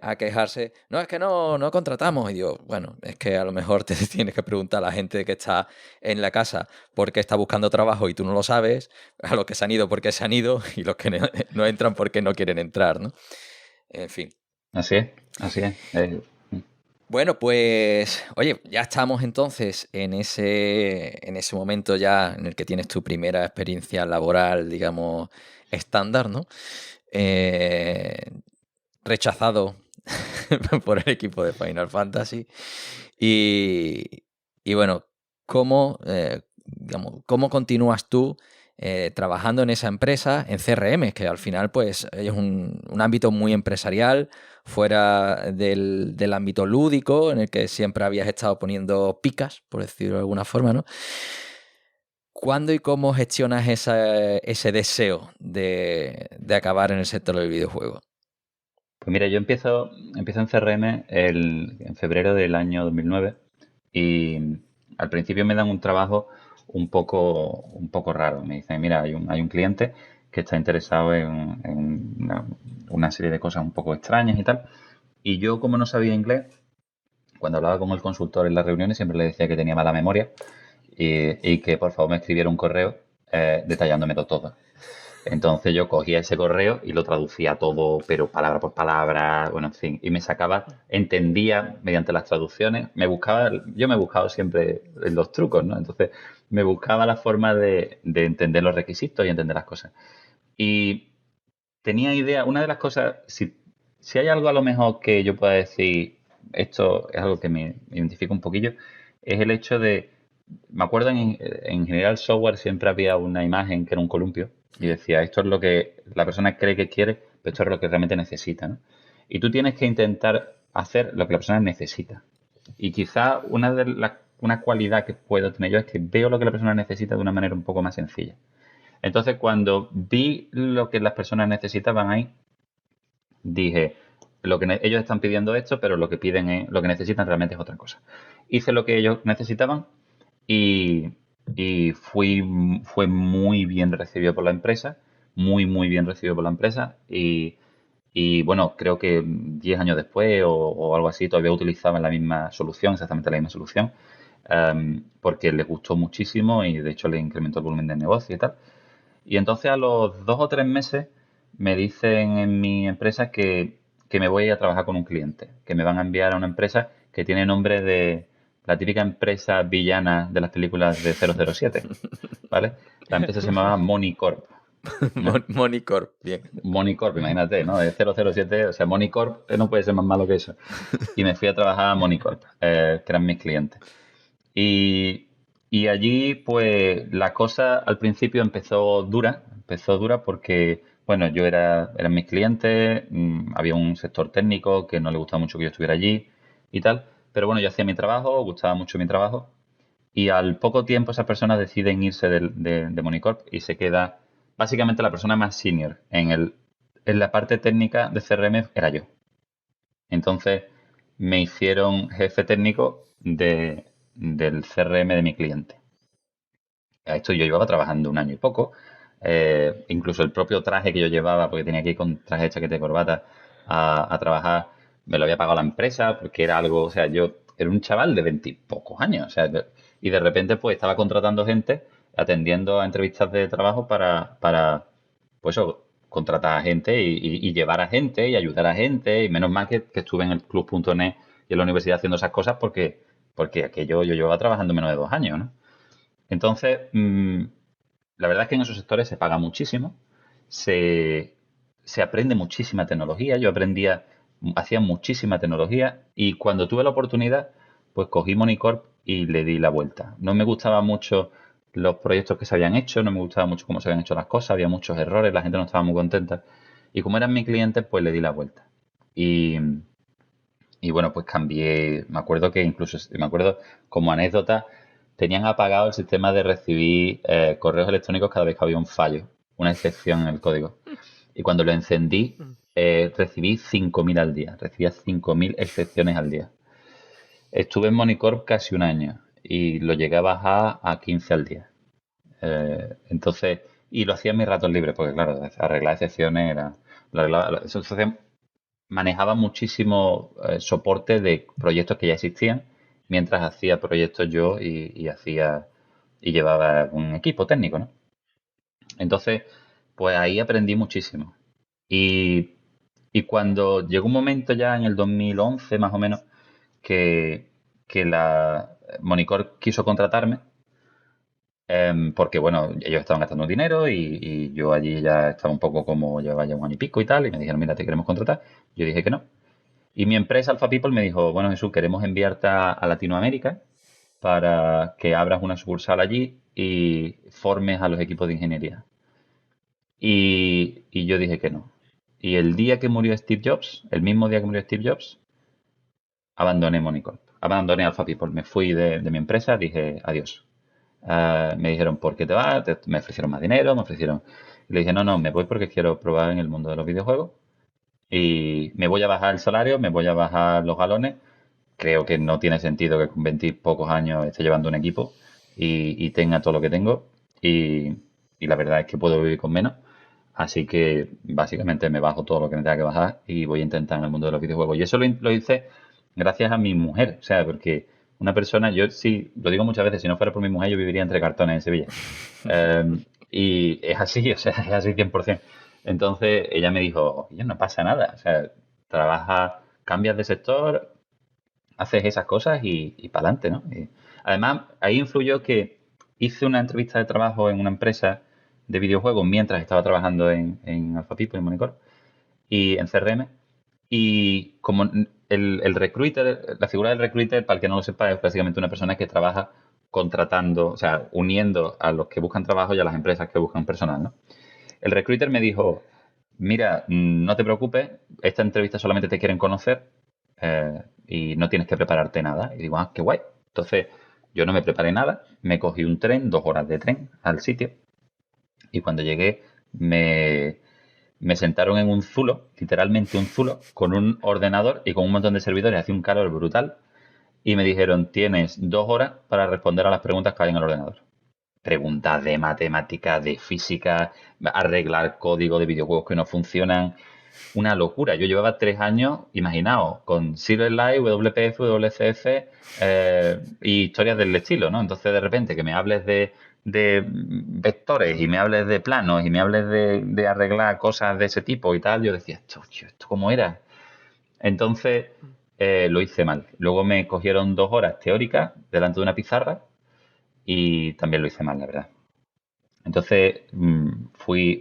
a quejarse, no, es que no contratamos. Y digo, bueno, es que a lo mejor te tienes que preguntar a la gente que está en la casa por qué está buscando trabajo y tú no lo sabes, a los que se han ido por qué se han ido y los que no entran porque no quieren entrar, ¿no? En fin. Así es, así es. Bueno, pues, oye, ya estamos entonces en ese momento ya en el que tienes tu primera experiencia laboral, digamos, estándar, ¿no? Eh, Rechazado por el equipo de Final Fantasy. Y, y bueno, ¿cómo continúas tú trabajando en esa empresa, en CRM, que al final pues es un ámbito muy empresarial, fuera del ámbito lúdico, en el que siempre habías estado poniendo picas, por decirlo de alguna forma, ¿no? ¿Cuándo y cómo gestionas ese deseo de acabar en el sector del videojuego? Pues mira, yo empiezo en CRM en febrero del año 2009 y al principio me dan un trabajo un poco raro. Me dicen, mira, hay un cliente que está interesado en una serie de cosas un poco extrañas y tal. Y yo, como no sabía inglés, cuando hablaba con el consultor en las reuniones siempre le decía que tenía mala memoria y que por favor me escribiera un correo detallándomelo todo. Entonces yo cogía ese correo y lo traducía todo, pero palabra por palabra, bueno, en fin, y me sacaba, entendía mediante las traducciones, yo me he buscado siempre los trucos, ¿no? Entonces me buscaba la forma de entender los requisitos y entender las cosas. Y tenía idea, una de las cosas, si hay algo a lo mejor que yo pueda decir, esto es algo que me identifica un poquillo, es el hecho de, me acuerdo en general software siempre había una imagen que era un columpio y decía, esto es lo que la persona cree que quiere, pero esto es lo que realmente necesita, ¿no? Y tú tienes que intentar hacer lo que la persona necesita. Y quizá una cualidad que puedo tener yo es que veo lo que la persona necesita de una manera un poco más sencilla. Entonces, cuando vi lo que las personas necesitaban ahí, dije, ellos están pidiendo esto, pero lo que necesitan realmente es otra cosa. Hice lo que ellos necesitaban y, fue muy bien recibido por la empresa, muy, muy bien recibido por la empresa y bueno, creo que 10 años después o algo así todavía utilizaban la misma solución, exactamente la misma solución, porque les gustó muchísimo y de hecho les incrementó el volumen de negocio y tal. Y entonces a los 2 o 3 meses me dicen en mi empresa que me voy a trabajar con un cliente, que me van a enviar a una empresa que tiene nombre de, la típica empresa villana de las películas de 007, ¿vale? La empresa se llamaba Monicorp. Monicorp, bien. Monicorp, imagínate, ¿no? De 007, o sea, Monicorp no puede ser más malo que eso. Y me fui a trabajar a Monicorp, que eran mis clientes. Y, y allí, pues, la cosa al principio empezó dura porque, bueno, eran mis clientes, había un sector técnico que no le gustaba mucho que yo estuviera allí y tal, pero bueno, yo hacía mi trabajo, gustaba mucho mi trabajo, y al poco tiempo esas personas deciden irse de Monicorp y se queda básicamente la persona más senior en la parte técnica de CRM era yo. Entonces me hicieron jefe técnico del CRM de mi cliente. A esto yo llevaba trabajando un año y poco. Incluso el propio traje que yo llevaba, porque tenía que ir con traje, chaqueta y corbata a trabajar, me lo había pagado la empresa porque era algo, o sea, yo era un chaval de 20 y pocos años, o sea, y de repente pues estaba contratando gente, atendiendo a entrevistas de trabajo pues eso, contratar a gente y llevar a gente y ayudar a gente, y menos mal que estuve en el club.net y en la universidad haciendo esas cosas porque aquello yo llevaba trabajando menos de 2 años, ¿no? Entonces, la verdad es que en esos sectores se paga muchísimo, se, se aprende muchísima tecnología. Hacía muchísima tecnología y cuando tuve la oportunidad, pues cogí Monicorp y le di la vuelta. No me gustaban mucho los proyectos que se habían hecho, no me gustaba mucho cómo se habían hecho las cosas, había muchos errores, la gente no estaba muy contenta. Y como eran mis clientes, pues le di la vuelta. Y, y bueno, pues cambié. Me acuerdo como anécdota, tenían apagado el sistema de recibir correos electrónicos cada vez que había un fallo, una excepción en el código. Y cuando lo encendí, recibí 5.000 al día. Recibía 5.000 excepciones al día. Estuve en Monicorp casi un año y lo llegué a bajar a 15 al día. Entonces, y lo hacía en mis ratos libres, porque claro, arreglar excepciones era. Manejaba muchísimo soporte de proyectos que ya existían, mientras hacía proyectos yo y llevaba un equipo técnico, ¿no? Entonces, pues ahí aprendí muchísimo. Y, y cuando llegó un momento ya en el 2011 más o menos que la Monicorp quiso contratarme, porque bueno, ellos estaban gastando dinero y yo allí ya estaba un poco como llevaba ya un año y pico y tal, y me dijeron, mira, te queremos contratar. Yo dije que no. Y mi empresa Alpha People me dijo, bueno, Jesús, queremos enviarte a Latinoamérica para que abras una sucursal allí y formes a los equipos de ingeniería. Y yo dije que no. Y el día que murió Steve Jobs, el mismo día que murió Steve Jobs, abandoné Monicorp, abandoné Alpha People, me fui de mi empresa, dije adiós. Me dijeron, ¿por qué te vas? Me ofrecieron más dinero, me ofrecieron. Y le dije, no, no, me voy porque quiero probar en el mundo de los videojuegos. Y me voy a bajar el salario, me voy a bajar los galones. Creo que no tiene sentido que con 20 y pocos años esté llevando un equipo y tenga todo lo que tengo. Y, y la verdad es que puedo vivir con menos. Así que básicamente me bajo todo lo que me tenga que bajar y voy a intentar en el mundo de los videojuegos. Y eso lo hice gracias a mi mujer. O sea, porque una persona, yo sí, lo digo muchas veces, si no fuera por mi mujer yo viviría entre cartones en Sevilla. Y es así, o sea, es así 100%. Entonces ella me dijo, oye, no pasa nada. O sea, trabaja, cambias de sector, haces esas cosas y para adelante, ¿no? Y además, ahí influyó que hice una entrevista de trabajo en una empresa de videojuegos mientras estaba trabajando en Alpha People, en Monicorp, y en CRM. Y como el recruiter, la figura del recruiter, para el que no lo sepa, es básicamente una persona que trabaja contratando, o sea, uniendo a los que buscan trabajo y a las empresas que buscan personal, ¿no? El recruiter me dijo, mira, no te preocupes, esta entrevista solamente te quieren conocer y no tienes que prepararte nada. Y digo, ah, qué guay. Entonces, yo no me preparé nada, me cogí un tren, 2 horas de tren al sitio y cuando llegué me sentaron en un zulo, literalmente un zulo, con un ordenador y con un montón de servidores, hacía un calor brutal y me dijeron, tienes 2 horas para responder a las preguntas que hay en el ordenador. Preguntas de matemáticas, de física, arreglar código de videojuegos que no funcionan. Una locura. Yo llevaba 3 años, imaginaos, con Silverlight, WPF, WCF y historias del estilo, ¿no? Entonces, de repente, que me hables de vectores y me hables de planos y me hables de arreglar cosas de ese tipo y tal, yo decía, esto cómo era. Entonces, lo hice mal. Luego me cogieron 2 horas teóricas delante de una pizarra y también lo hice mal, la verdad. Entonces,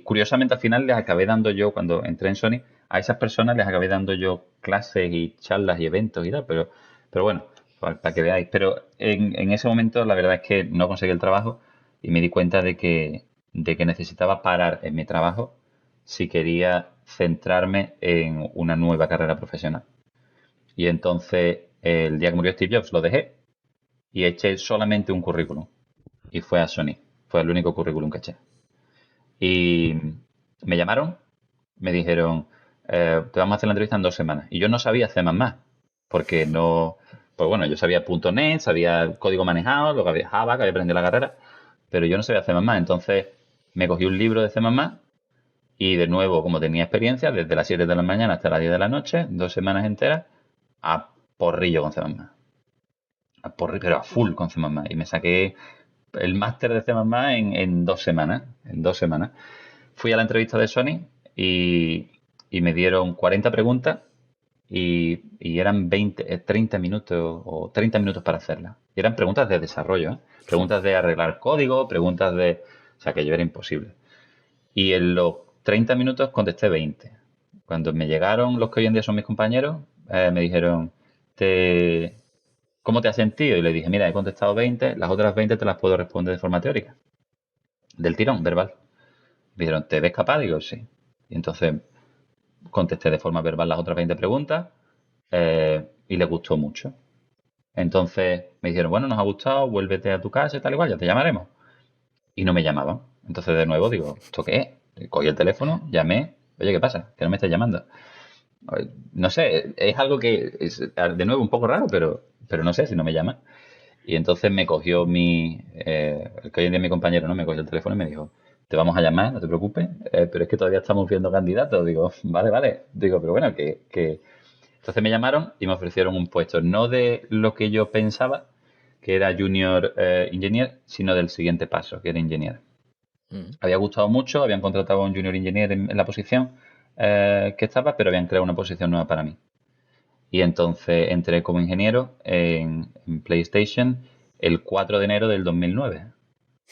curiosamente al final les acabé dando yo, cuando entré en Sony, a esas personas les acabé dando yo clases y charlas y eventos y tal, pero bueno, para que veáis. Pero en ese momento la verdad es que no conseguí el trabajo y me di cuenta de que necesitaba parar en mi trabajo si quería centrarme en una nueva carrera profesional. Y entonces, el día que murió Steve Jobs, lo dejé y eché solamente un currículum. Y fue a Sony. Fue el único currículum que eché. Y me llamaron, me dijeron, te vamos a hacer la entrevista en 2 semanas. Y yo no sabía C++, porque no, pues bueno, yo sabía .NET, sabía código manejado, lo que había Java, que había aprendido la carrera, pero yo no sabía C++. Entonces me cogí un libro de C++ y de nuevo, como tenía experiencia, desde las 7 de la mañana hasta las 10 de la noche, 2 semanas enteras, a porrillo con C++. A porrillo, pero a full con C++. Y me saqué el máster de C++ en 2 semanas. En 2 semanas. Fui a la entrevista de Sony y me dieron 40 preguntas y eran 30 minutos o 30 minutos para hacerlas. Y eran preguntas de desarrollo, ¿eh? Preguntas de arreglar código, preguntas de... O sea, que yo era imposible. Y en los 30 minutos contesté 20. Cuando me llegaron los que hoy en día son mis compañeros, me dijeron, ¿cómo te has sentido? Y le dije, mira, he contestado 20, las otras 20 te las puedo responder de forma teórica, del tirón, verbal. Me dijeron, ¿te ves capaz? Digo, sí. Y entonces contesté de forma verbal las otras 20 preguntas y les gustó mucho. Entonces me dijeron, bueno, nos ha gustado, vuélvete a tu casa y tal igual, ya te llamaremos. Y no me llamaban. Entonces de nuevo digo, ¿esto qué es? Cogí el teléfono, llamé, oye, ¿qué pasa? Que no me estás llamando. No sé, es algo que es de nuevo un poco raro, pero no sé si no me llaman. Y entonces me cogió el que hoy en día es mi compañero, ¿no? Me cogió el teléfono y me dijo, te vamos a llamar, no te preocupes, pero es que todavía estamos viendo candidatos. Digo, vale, vale. Digo, pero bueno, que... Entonces me llamaron y me ofrecieron un puesto, no de lo que yo pensaba, que era junior engineer, sino del siguiente paso, que era ingeniero. Había gustado mucho, habían contratado a un junior engineer en la posición que estaba, pero habían creado una posición nueva para mí. Y entonces entré como ingeniero en PlayStation el 4 de enero del 2009.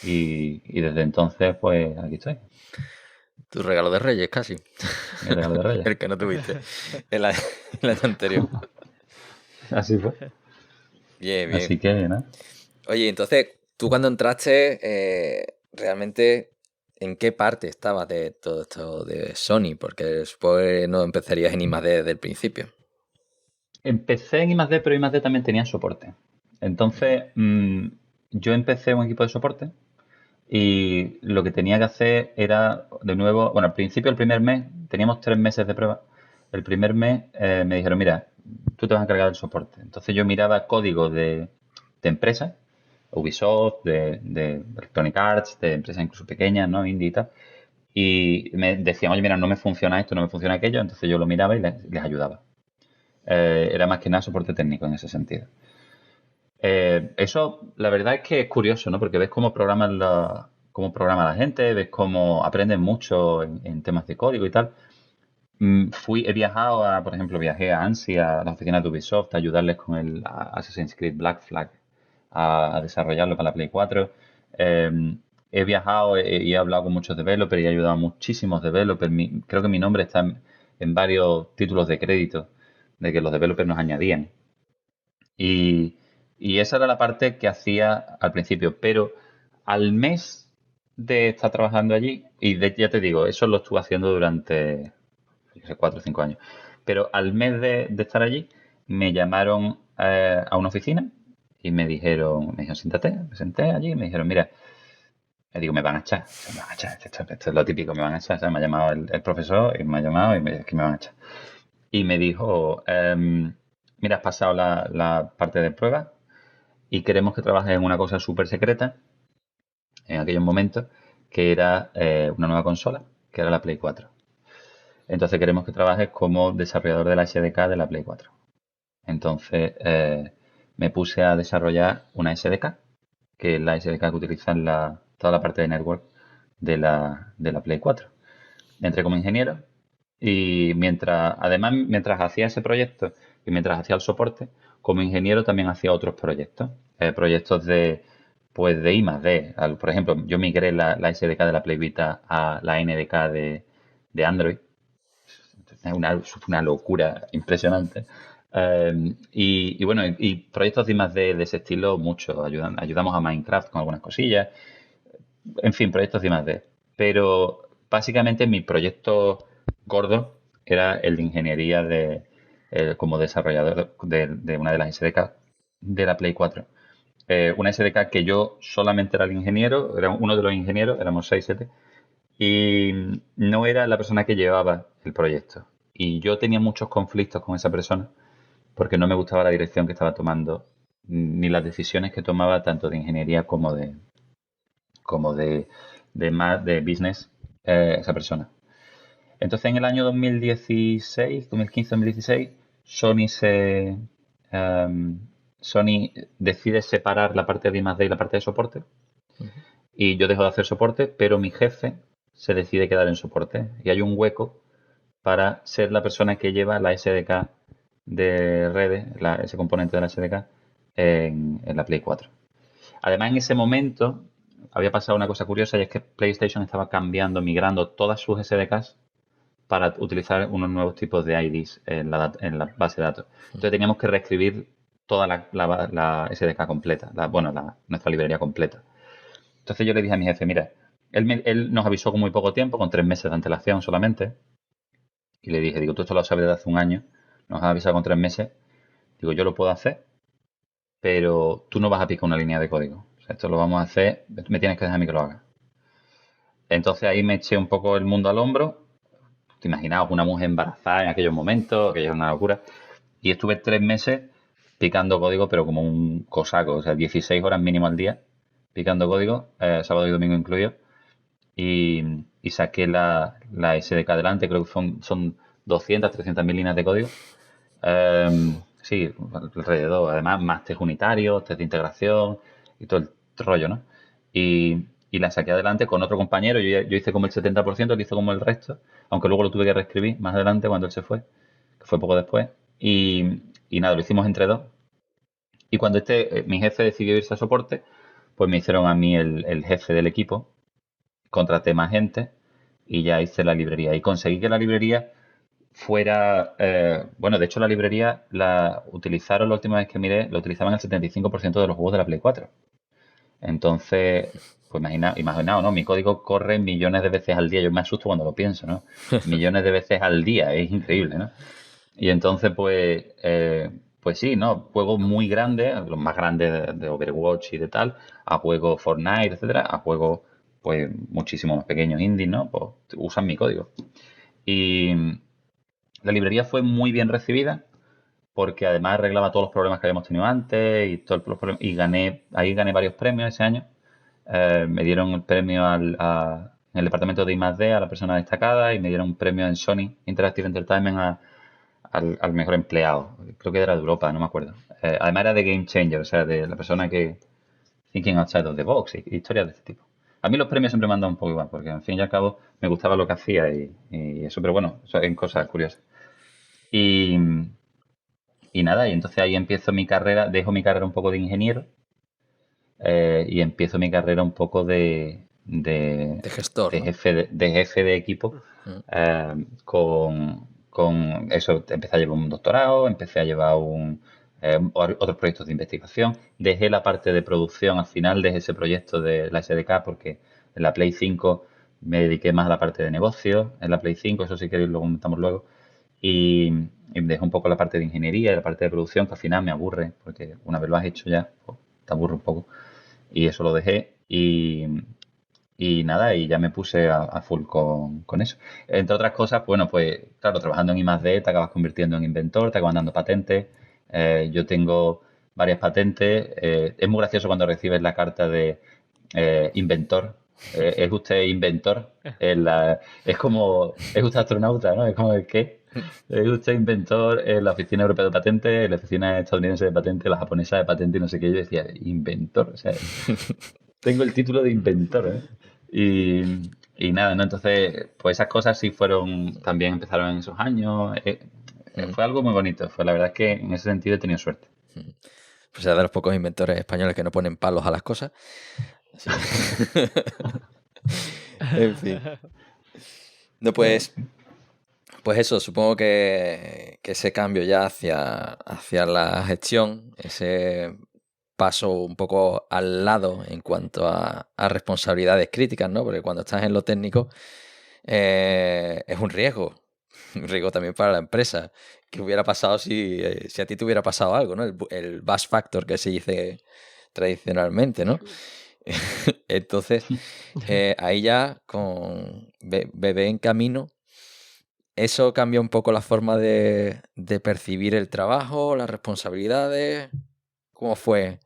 Y desde entonces, pues aquí estoy, Tu regalo de Reyes, casi. mi regalo de Reyes. El que no tuviste el año anterior. Así fue. Bien, bien. Así que, ¿no? Oye, entonces, tú cuando entraste, realmente, ¿en qué parte estabas de todo esto de Sony? Porque después no empezarías en I+D desde el principio. Empecé en I+D, pero I+D también tenía soporte. Entonces, yo empecé un equipo de soporte y lo que tenía que hacer era, de nuevo, bueno, al principio, el primer mes, teníamos 3 meses de prueba. El primer mes me dijeron, mira, tú te vas a encargar del soporte. Entonces yo miraba código de empresas, Ubisoft, de Electronic Arts, de empresas incluso pequeñas, ¿no? Indie y tal. Y me decían, oye, mira, no me funciona esto, no me funciona aquello. Entonces yo lo miraba y les ayudaba. Era más que nada soporte técnico en ese sentido. Eso, la verdad es que es curioso, ¿no? Porque ves cómo programa la gente, ves cómo aprenden mucho en temas de código y tal. He viajado por ejemplo, viajé a ANSI, a las oficinas de Ubisoft, a ayudarles con el Assassin's Creed Black Flag, a desarrollarlo para la Play 4. He viajado y he hablado con muchos developers y he ayudado a muchísimos developers. Creo que mi nombre está en varios títulos de crédito de que los developers nos añadían. Y esa era la parte que hacía al principio, pero al mes de estar trabajando allí, ya te digo, eso lo estuve haciendo durante 4 o 5 años, pero al mes de estar allí me llamaron a una oficina y me dijeron, siéntate, me senté allí y me dijeron, mira, digo, me van a echar, esto es lo típico, me van a echar, ¿sabes? Me ha llamado el profesor y me ha llamado y me dice que me van a echar. Y me dijo, mira, has pasado la parte de prueba y queremos que trabajes en una cosa súper secreta en aquellos momentos, que era una nueva consola, que era la Play 4. Entonces queremos que trabajes como desarrollador de la SDK de la Play 4. Entonces me puse a desarrollar una SDK, que es la SDK que utiliza toda la parte de network de la Play 4. Entré como ingeniero Y mientras hacía ese proyecto y mientras hacía el soporte, como ingeniero también hacía otros proyectos. Proyectos de I+D. Por ejemplo, yo migré la SDK de la Play Vita a la NDK de Android. Fue una locura impresionante. Y bueno, y proyectos de I+D de ese estilo, mucho. Ayudamos a Minecraft con algunas cosillas. En fin, proyectos de I+D. Pero básicamente mi proyecto gordo era el de ingeniería como desarrollador de una de las SDK de la Play 4. Una SDK que yo solamente era el ingeniero, era uno de los ingenieros, éramos 6 7, y no era la persona que llevaba el proyecto. Y yo tenía muchos conflictos con esa persona porque no me gustaba la dirección que estaba tomando ni las decisiones que tomaba tanto de ingeniería como de business, esa persona. Entonces en el año 2016, 2015, 2016, Sony decide separar la parte de I+D y la parte de soporte. Y yo dejo de hacer soporte, pero mi jefe se decide quedar en soporte. Y hay un hueco para ser la persona que lleva la SDK de redes, ese componente de la SDK, en la Play 4. Además, en ese momento había pasado una cosa curiosa y es que PlayStation estaba migrando todas sus SDKs para utilizar unos nuevos tipos de IDs en la base de datos. Entonces teníamos que reescribir toda la SDK completa, nuestra librería completa. Entonces yo le dije a mi jefe, mira, él nos avisó con muy poco tiempo, con 3 meses de antelación solamente, y le dije, tú esto lo sabes desde hace un año, nos has avisado con 3 meses, digo, yo lo puedo hacer, pero tú no vas a picar una línea de código. O sea, esto lo vamos a hacer, me tienes que dejar a mí que lo haga. Entonces ahí me eché un poco el mundo al hombro. Te imaginabas una mujer embarazada en aquellos momentos, aquello era una locura. Y estuve 3 meses picando código, pero como un cosaco, o sea, 16 horas mínimo al día picando código, sábado y domingo incluido. Y saqué la SDK adelante, creo que son 200, 300 mil líneas de código. Sí, alrededor. Además, más test unitarios, test de integración y todo el rollo, ¿no? Y la saqué adelante con otro compañero. Yo hice como el 70%, él hizo como el resto, aunque luego lo tuve que reescribir más adelante cuando él se fue, que fue poco después. Y nada, lo hicimos entre dos. Y cuando mi jefe decidió irse a soporte, pues me hicieron a mí el jefe del equipo, contraté más gente y ya hice la librería. Y conseguí que la librería fuera, de hecho la librería la utilizaron la última vez que miré, lo utilizaban el 75% de los juegos de la Play 4. Entonces, pues imaginaos, ¿no? Mi código corre millones de veces al día. Yo me asusto cuando lo pienso, ¿no? Millones de veces al día, es increíble, ¿no? Y entonces, pues sí, ¿no? Juegos muy grandes, los más grandes de Overwatch y de tal, a juegos Fortnite, etcétera, a juegos, pues, muchísimo más pequeños, indie, ¿no? Pues usan mi código. Y la librería fue muy bien recibida porque además arreglaba todos los problemas que habíamos tenido antes y todos los problemas, y ahí gané varios premios ese año. Me dieron el premio en el departamento de I+D a la persona destacada y me dieron un premio en Sony Interactive Entertainment al mejor empleado. Creo que era de Europa, no me acuerdo. Además era de Game Changer, o sea, de la persona que thinking outside of the box y historias de este tipo. A mí los premios siempre me han dado un poco igual, porque al fin y al cabo me gustaba lo que hacía y eso, pero bueno, eso es cosas curiosas. Y nada, y entonces ahí empiezo mi carrera, dejo mi carrera un poco de ingeniero y empiezo mi carrera un poco de gestor, de ¿no? jefe de equipo, con eso. Empecé a llevar un doctorado, empecé a llevar otros proyectos de investigación. Dejé la parte de producción al final, dejé ese proyecto de la SDK porque en la Play 5 me dediqué más a la parte de negocio, en la Play 5, eso sí que lo comentamos luego. Y dejé un poco la parte de ingeniería y la parte de producción, que al final me aburre, porque una vez lo has hecho ya, pues, te aburre un poco. Y eso lo dejé y nada, y ya me puse a full con eso. Entre otras cosas, bueno, pues claro, trabajando en I+D te acabas convirtiendo en inventor, te acaban dando patentes. Yo tengo varias patentes. Es muy gracioso cuando recibes la carta de inventor. ¿Es usted inventor? Es como, ¿es usted astronauta? ¿No? Es como, ¿qué? Es usted inventor en la Oficina Europea de Patentes, en la Oficina Estadounidense de Patentes, la japonesa de patentes y no sé qué. Yo decía, inventor, o sea, tengo el título de inventor, ¿eh? Y nada, ¿no? Entonces, pues esas cosas sí fueron, también empezaron en esos años. Mm. Fue algo muy bonito. Fue la verdad es que en ese sentido he tenido suerte. Pues es de los pocos inventores españoles que no ponen palos a las cosas. Así que... En fin. No, pues eso, supongo que ese cambio ya hacia la gestión, ese paso un poco al lado en cuanto a responsabilidades críticas, ¿no? Porque cuando estás en lo técnico es un riesgo también para la empresa. ¿Qué hubiera pasado si a ti te hubiera pasado algo, ¿no? El bus factor que se dice tradicionalmente, ¿no? Entonces, ahí ya con bebé en camino, eso cambia un poco la forma de percibir el trabajo, las responsabilidades. ¿Cómo fue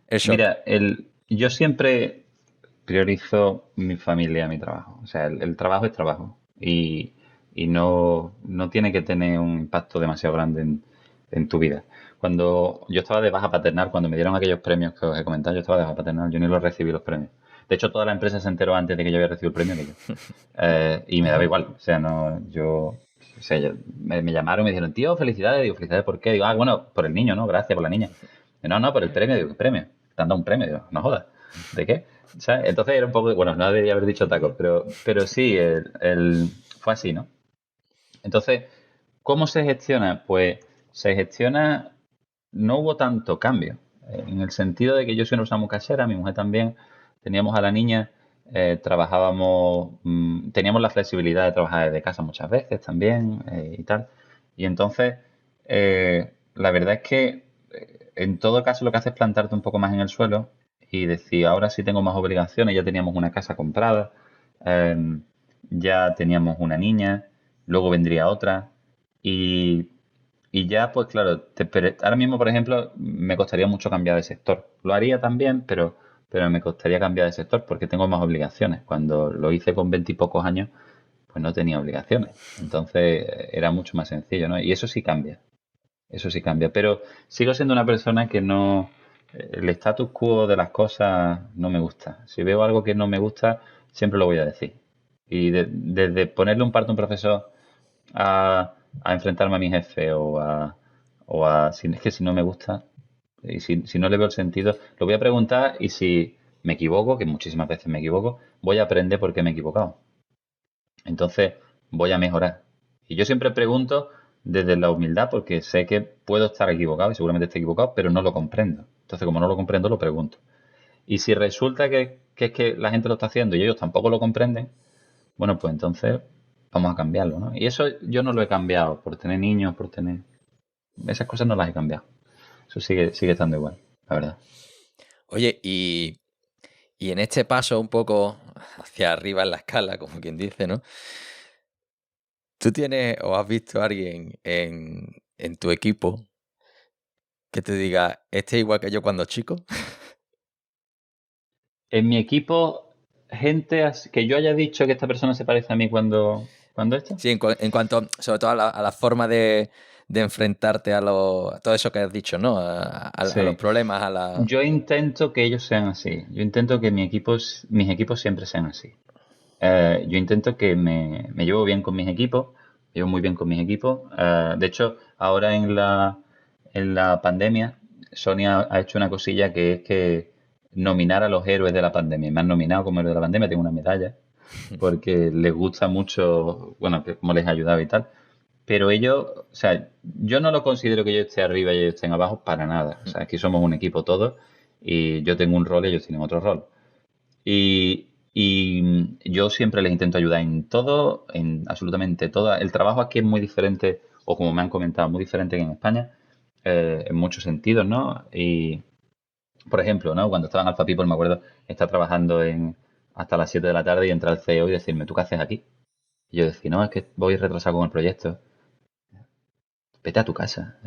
el shock? Mira, yo siempre priorizo mi familia, mi trabajo. O sea, el trabajo es trabajo. Y no tiene que tener un impacto demasiado grande en tu vida. Cuando yo estaba de baja paternal, cuando me dieron aquellos premios que os he comentado, yo estaba de baja paternal, yo ni los recibí los premios. De hecho, toda la empresa se enteró antes de que yo había recibido el premio que yo. Y me daba igual. O sea, no, o sea, me llamaron y me dijeron, tío, felicidades. Digo, felicidades, ¿por qué? Digo, bueno, por el niño, ¿no? Gracias por la niña. No, no, por el premio. Digo, ¿qué premio? Te han dado un premio. Digo, no jodas. ¿De qué? ¿Sabes? Entonces era un poco, bueno, no debería haber dicho tacos, pero sí, fue así, ¿no? Entonces, ¿cómo se gestiona? Pues se gestiona, no hubo tanto cambio, en el sentido de que yo soy una persona muy casera, mi mujer también, teníamos a la niña, trabajábamos, teníamos la flexibilidad de trabajar desde casa muchas veces también y tal. Y entonces, la verdad es que en todo caso lo que hace es plantarte un poco más en el suelo y decir, ahora sí tengo más obligaciones, ya teníamos una casa comprada, eh, ya teníamos una niña, luego vendría otra y, y ya pues claro, pero ahora mismo por ejemplo me costaría mucho cambiar de sector. Lo haría también, pero me costaría cambiar de sector porque tengo más obligaciones. Cuando lo hice con 20 y pocos años, pues no tenía obligaciones. Entonces era mucho más sencillo, ¿no? Y eso sí cambia. Eso sí cambia, pero sigo siendo una persona que no, el status quo de las cosas no me gusta. Si veo algo que no me gusta, siempre lo voy a decir. Y desde ponerle un parto a un profesor a enfrentarme a mi jefe si es que si no me gusta y si no le veo el sentido, lo voy a preguntar y si me equivoco, que muchísimas veces me equivoco, voy a aprender por qué me he equivocado. Entonces voy a mejorar. Y yo siempre pregunto desde la humildad porque sé que puedo estar equivocado y seguramente esté equivocado, pero no lo comprendo. Entonces, como no lo comprendo, lo pregunto. Y si resulta que es que la gente lo está haciendo y ellos tampoco lo comprenden, bueno, pues entonces vamos a cambiarlo, ¿no? Y eso yo no lo he cambiado por tener niños, por tener... Esas cosas no las he cambiado. Eso sigue estando igual, la verdad. Oye, y en este paso un poco hacia arriba en la escala, como quien dice, ¿no? ¿Tú tienes o has visto a alguien en tu equipo que te diga, este es igual que yo cuando chico? En mi equipo, que yo haya dicho que esta persona se parece a mí cuando esto. Sí, en cuanto, sobre todo a la forma de enfrentarte a todo eso que has dicho, ¿no? A los Sí. problemas, a la... Yo intento que ellos sean así. Yo intento que mis equipos siempre sean así. Yo intento que me llevo bien con mis equipos, me llevo muy bien con mis equipos. De hecho, ahora en la pandemia, Sony ha hecho una cosilla que es que nominar a los héroes de la pandemia. Me han nominado como héroe de la pandemia, tengo una medalla, porque les gusta mucho, bueno, que cómo les ha ayudado y tal. Pero ellos, o sea, yo no lo considero que yo esté arriba y ellos estén abajo para nada. O sea, aquí somos un equipo todos y yo tengo un rol y ellos tienen otro rol. Y yo siempre les intento ayudar en todo, en absolutamente todo. El trabajo aquí es muy diferente, o como me han comentado, muy diferente que en España, en muchos sentidos, ¿no? Y, por ejemplo, ¿no? Cuando estaba en Alpha People, me acuerdo, estar trabajando hasta las 7 de la tarde y entrar el CEO y decirme, ¿tú qué haces aquí? Y yo decía, no, es que voy retrasado con el proyecto. Vete a tu casa.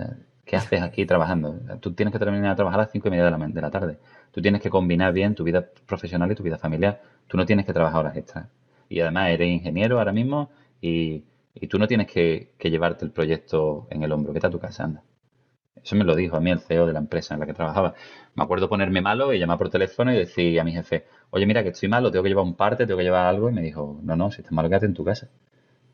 ¿Qué haces aquí trabajando? Tú tienes que terminar de trabajar a las 5:30 de la tarde. Tú tienes que combinar bien tu vida profesional y tu vida familiar. Tú no tienes que trabajar horas extras. Y además eres ingeniero ahora mismo y tú no tienes que llevarte el proyecto en el hombro. Vete a tu casa, anda. Eso me lo dijo a mí el CEO de la empresa en la que trabajaba. Me acuerdo ponerme malo y llamar por teléfono y decir a mi jefe, oye, mira que estoy malo, tengo que llevar un parte, tengo que llevar algo. Y me dijo, no, no, si estás malo, quédate en tu casa.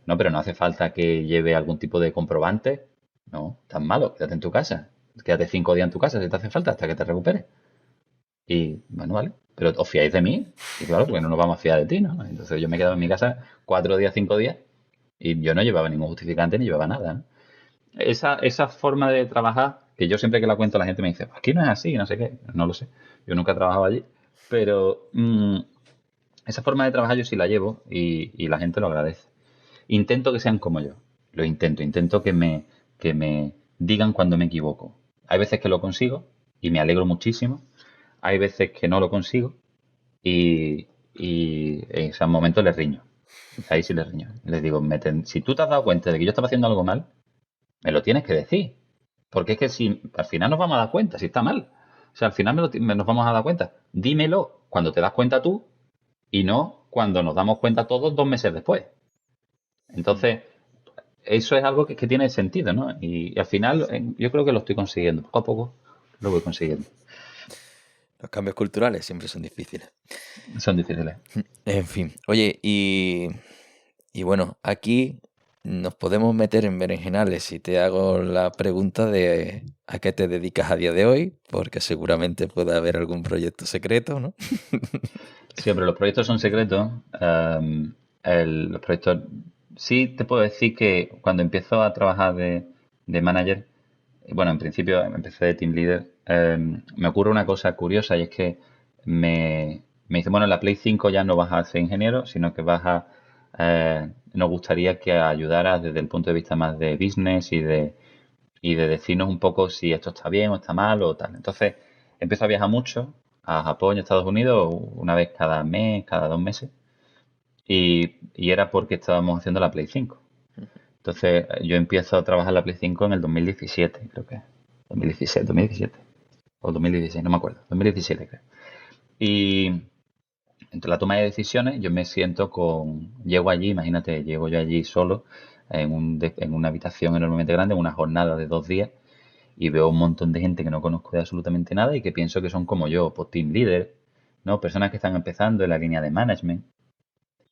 No, pero no hace falta que lleve algún tipo de comprobante. No, estás malo, quédate en tu casa. Quédate 5 días en tu casa si te hace falta hasta que te recuperes. Y bueno, vale, pero ¿os fiáis de mí? Y claro, porque no nos vamos a fiar de ti, ¿no? Entonces yo me he quedado en mi casa 4 días, 5 días y yo no llevaba ningún justificante ni llevaba nada, ¿no? Esa forma de trabajar, que yo siempre que la cuento la gente me dice, aquí no es así, no sé qué, no lo sé, yo nunca he trabajado allí, pero esa forma de trabajar yo sí la llevo y la gente lo agradece. Intento que sean como yo, lo intento que me digan cuando me equivoco. Hay veces que lo consigo y me alegro muchísimo, hay veces que no lo consigo y en esos momentos les riño. Ahí sí les riño. Les digo, si tú te has dado cuenta de que yo estaba haciendo algo mal, me lo tienes que decir. Porque es que si al final nos vamos a dar cuenta, si está mal. O sea, al final nos vamos a dar cuenta. Dímelo cuando te das cuenta tú y no cuando nos damos cuenta todos 2 meses después. Entonces, eso es algo que tiene sentido, ¿no? Y al final yo creo que lo estoy consiguiendo. Poco a poco lo voy consiguiendo. Los cambios culturales siempre son difíciles. Son difíciles. En fin, oye, y bueno, aquí nos podemos meter en berenjenales si te hago la pregunta de a qué te dedicas a día de hoy, porque seguramente puede haber algún proyecto secreto, ¿no? Siempre los proyectos son secretos. Los proyectos. Sí, te puedo decir que cuando empiezo a trabajar de manager, bueno, en principio empecé de team leader, me ocurre una cosa curiosa y es que me dice, bueno, en la Play 5 ya no vas a ser ingeniero, sino que nos gustaría que ayudaras desde el punto de vista más de business y de decirnos un poco si esto está bien o está mal o tal. Entonces, empiezo a viajar mucho a Japón y a Estados Unidos, una vez cada mes, cada 2 meses, y era porque estábamos haciendo la Play 5. Entonces, yo empiezo a trabajar la Play 5 en el 2017, creo que. 2017 o 2016, no me acuerdo. 2017, creo. Y entre la toma de decisiones, yo me siento llego allí, imagínate, llego yo allí solo, en una habitación enormemente grande, en una jornada de 2 días, y veo un montón de gente que no conozco de absolutamente nada y que pienso que son como yo, pues team leader, ¿no? Personas que están empezando en la línea de management.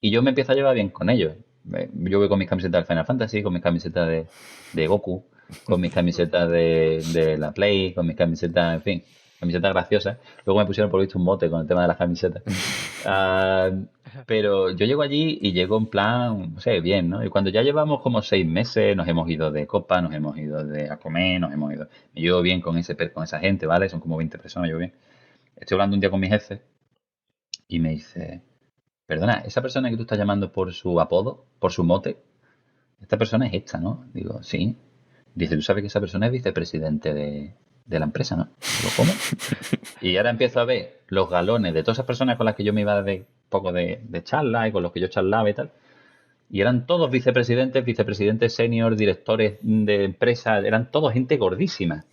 Y yo me empiezo a llevar bien con ellos. Yo voy con mis camisetas del Final Fantasy, con mis camisetas de Goku, con mis camisetas de la Play, con mis camisetas, en fin, camisetas graciosas. Luego me pusieron por visto un mote con el tema de las camisetas. Ah, pero yo llego allí y llego en plan, no sé, bien, ¿no? Y cuando ya llevamos como 6 meses, nos hemos ido de copa, nos hemos ido a comer, nos hemos ido. Me llevo bien con esa gente, ¿vale? Son como 20 personas, yo bien. Estoy hablando un día con mi jefe y me dice, perdona, esa persona que tú estás llamando por su apodo, por su mote, esta persona es esta, ¿no? Digo, sí. Dice, tú sabes que esa persona es vicepresidente de la empresa, ¿no? Digo, ¿cómo? Y ahora empiezo a ver los galones de todas esas personas con las que yo me iba de poco de charla y con los que yo charlaba y tal. Y eran todos vicepresidentes senior, directores de empresas, eran todos gente gordísima.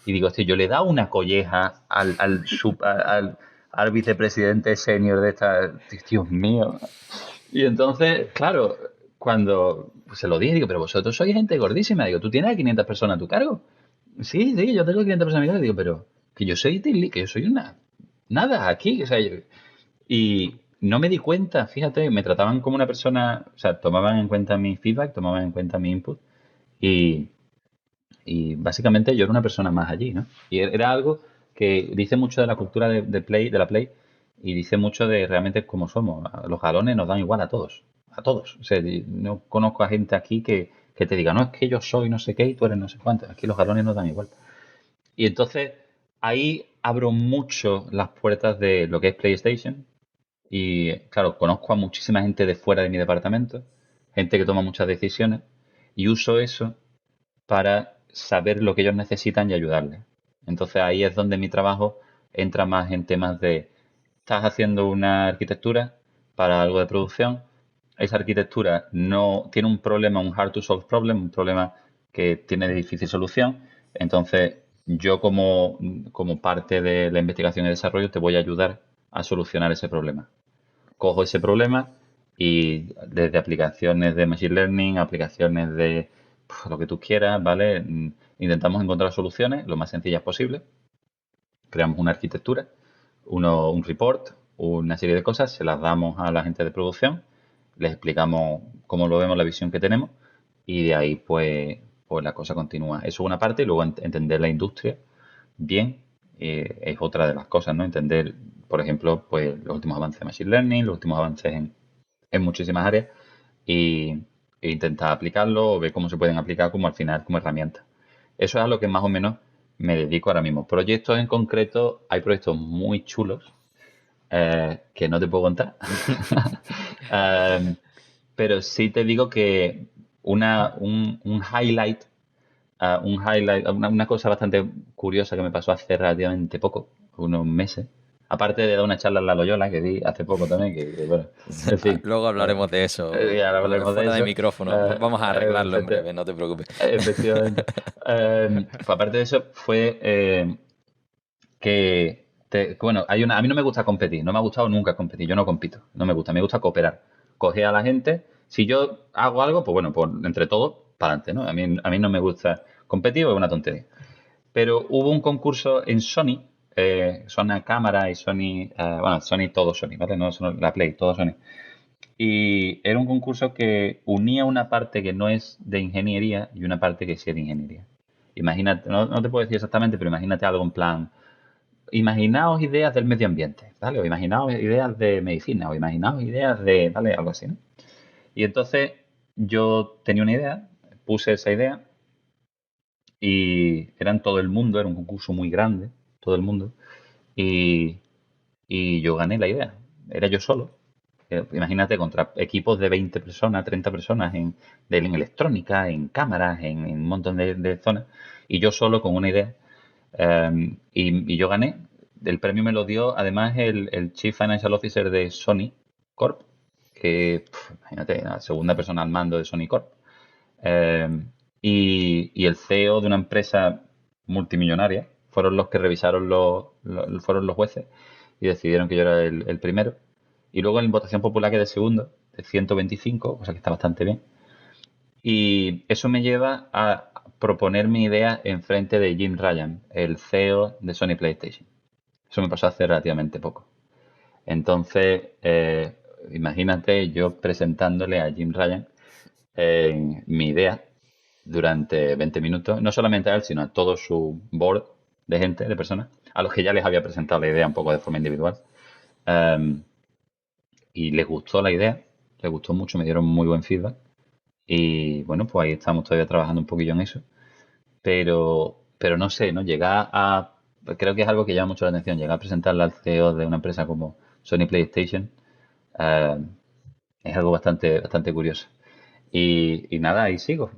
Y digo, yo le he dado una colleja al vicepresidente senior de esta. Dios mío. Y entonces, claro, cuando se lo dije, digo, pero vosotros sois gente gordísima. Digo, ¿tú tienes a 500 personas a tu cargo? Sí, sí, yo tengo 500 personas a mi cargo. Digo, pero que yo soy que yo soy nada aquí. O sea, y no me di cuenta, fíjate, me trataban como una persona, o sea, tomaban en cuenta mi feedback, tomaban en cuenta mi input y, y básicamente yo era una persona más allí, ¿no? Y era algo que dice mucho de la cultura de la Play y dice mucho de realmente cómo somos. Los galones nos dan igual a todos, a todos. O sea, no conozco a gente aquí que te diga, no, es que yo soy no sé qué y tú eres no sé cuánto. Aquí los galones nos dan igual. Y entonces ahí abro mucho las puertas de lo que es PlayStation. Y claro, conozco a muchísima gente de fuera de mi departamento, gente que toma muchas decisiones, y uso eso para saber lo que ellos necesitan y ayudarles. Entonces ahí es donde mi trabajo entra más en temas de, estás haciendo una arquitectura para algo de producción, esa arquitectura no tiene un problema, un hard to solve problem, un problema que tiene de difícil solución, entonces yo como parte de la investigación y desarrollo te voy a ayudar a solucionar ese problema. Cojo ese problema y desde aplicaciones de Machine Learning, aplicaciones de lo que tú quieras, ¿vale? Intentamos encontrar soluciones lo más sencillas posible. Creamos una arquitectura, un report, una serie de cosas, se las damos a la gente de producción, les explicamos cómo lo vemos, la visión que tenemos, y de ahí pues la cosa continúa. Eso es una parte, y luego entender la industria bien es otra de las cosas, ¿no? Entender, por ejemplo, pues los últimos avances de Machine Learning, los últimos avances en muchísimas áreas, y, e intentar aplicarlo o ver cómo se pueden aplicar como al final como herramienta. Eso es a lo que más o menos me dedico ahora mismo. Proyectos en concreto, hay proyectos muy chulos que no te puedo contar. Pero sí te digo que un highlight, una cosa bastante curiosa que me pasó hace relativamente poco, unos meses. Aparte de dar una charla en la Loyola que di hace poco también, bueno, en fin. Luego hablaremos de eso. Ahora hablaremos de Fuera de eso. micrófono. Vamos a arreglarlo en breve, no te preocupes. Efectivamente. Aparte de eso, fue bueno, a mí no me gusta competir, no me ha gustado nunca competir, yo no compito, no me gusta, me gusta cooperar. Coger a la gente, si yo hago algo, pues bueno, pues entre todos, para adelante, ¿no? A mí no me gusta competir, es una tontería. Pero hubo un concurso en Sony, Sony Cámara y Sony, bueno, Sony, todo Sony, ¿vale? No solo la Play, todo Sony. Y era un concurso que unía una parte que no es de ingeniería y una parte que sí es de ingeniería. Imagínate, no te puedo decir exactamente, pero imagínate algo en plan, imaginaos ideas del medio ambiente, ¿vale? O imaginaos ideas de medicina, o imaginaos ideas de, ¿vale? Algo así, ¿no? Y entonces yo tenía una idea, puse esa idea y era en todo el mundo, era un concurso muy grande, todo el mundo, y, y yo gané la idea. Era yo solo. Imagínate contra equipos de 20 personas, 30 personas en electrónica, en cámaras, en un montón de zonas, y yo solo con una idea. Y yo gané. El premio me lo dio además el Chief Financial Officer de Sony Corp, que imagínate, la segunda persona al mando de Sony Corp. Y el CEO de una empresa multimillonaria fueron los que revisaron fueron los jueces y decidieron que yo era el primero. Y luego en votación popular quedé segundo, de 125, o sea que está bastante bien. Y eso me lleva a proponer mi idea en frente de Jim Ryan, el CEO de Sony PlayStation. Eso me pasó hace relativamente poco. Entonces, imagínate yo presentándole a Jim Ryan mi idea durante 20 minutos, no solamente a él, sino a todo su board de gente, de personas, a los que ya les había presentado la idea un poco de forma individual. Y les gustó la idea, les gustó mucho, me dieron muy buen feedback. Y bueno, pues ahí estamos todavía trabajando un poquillo en eso. Pero no sé, ¿no? Creo que es algo que llama mucho la atención, llegar a presentarle al CEO de una empresa como Sony PlayStation, es algo bastante, bastante curioso. Y nada, ahí sigo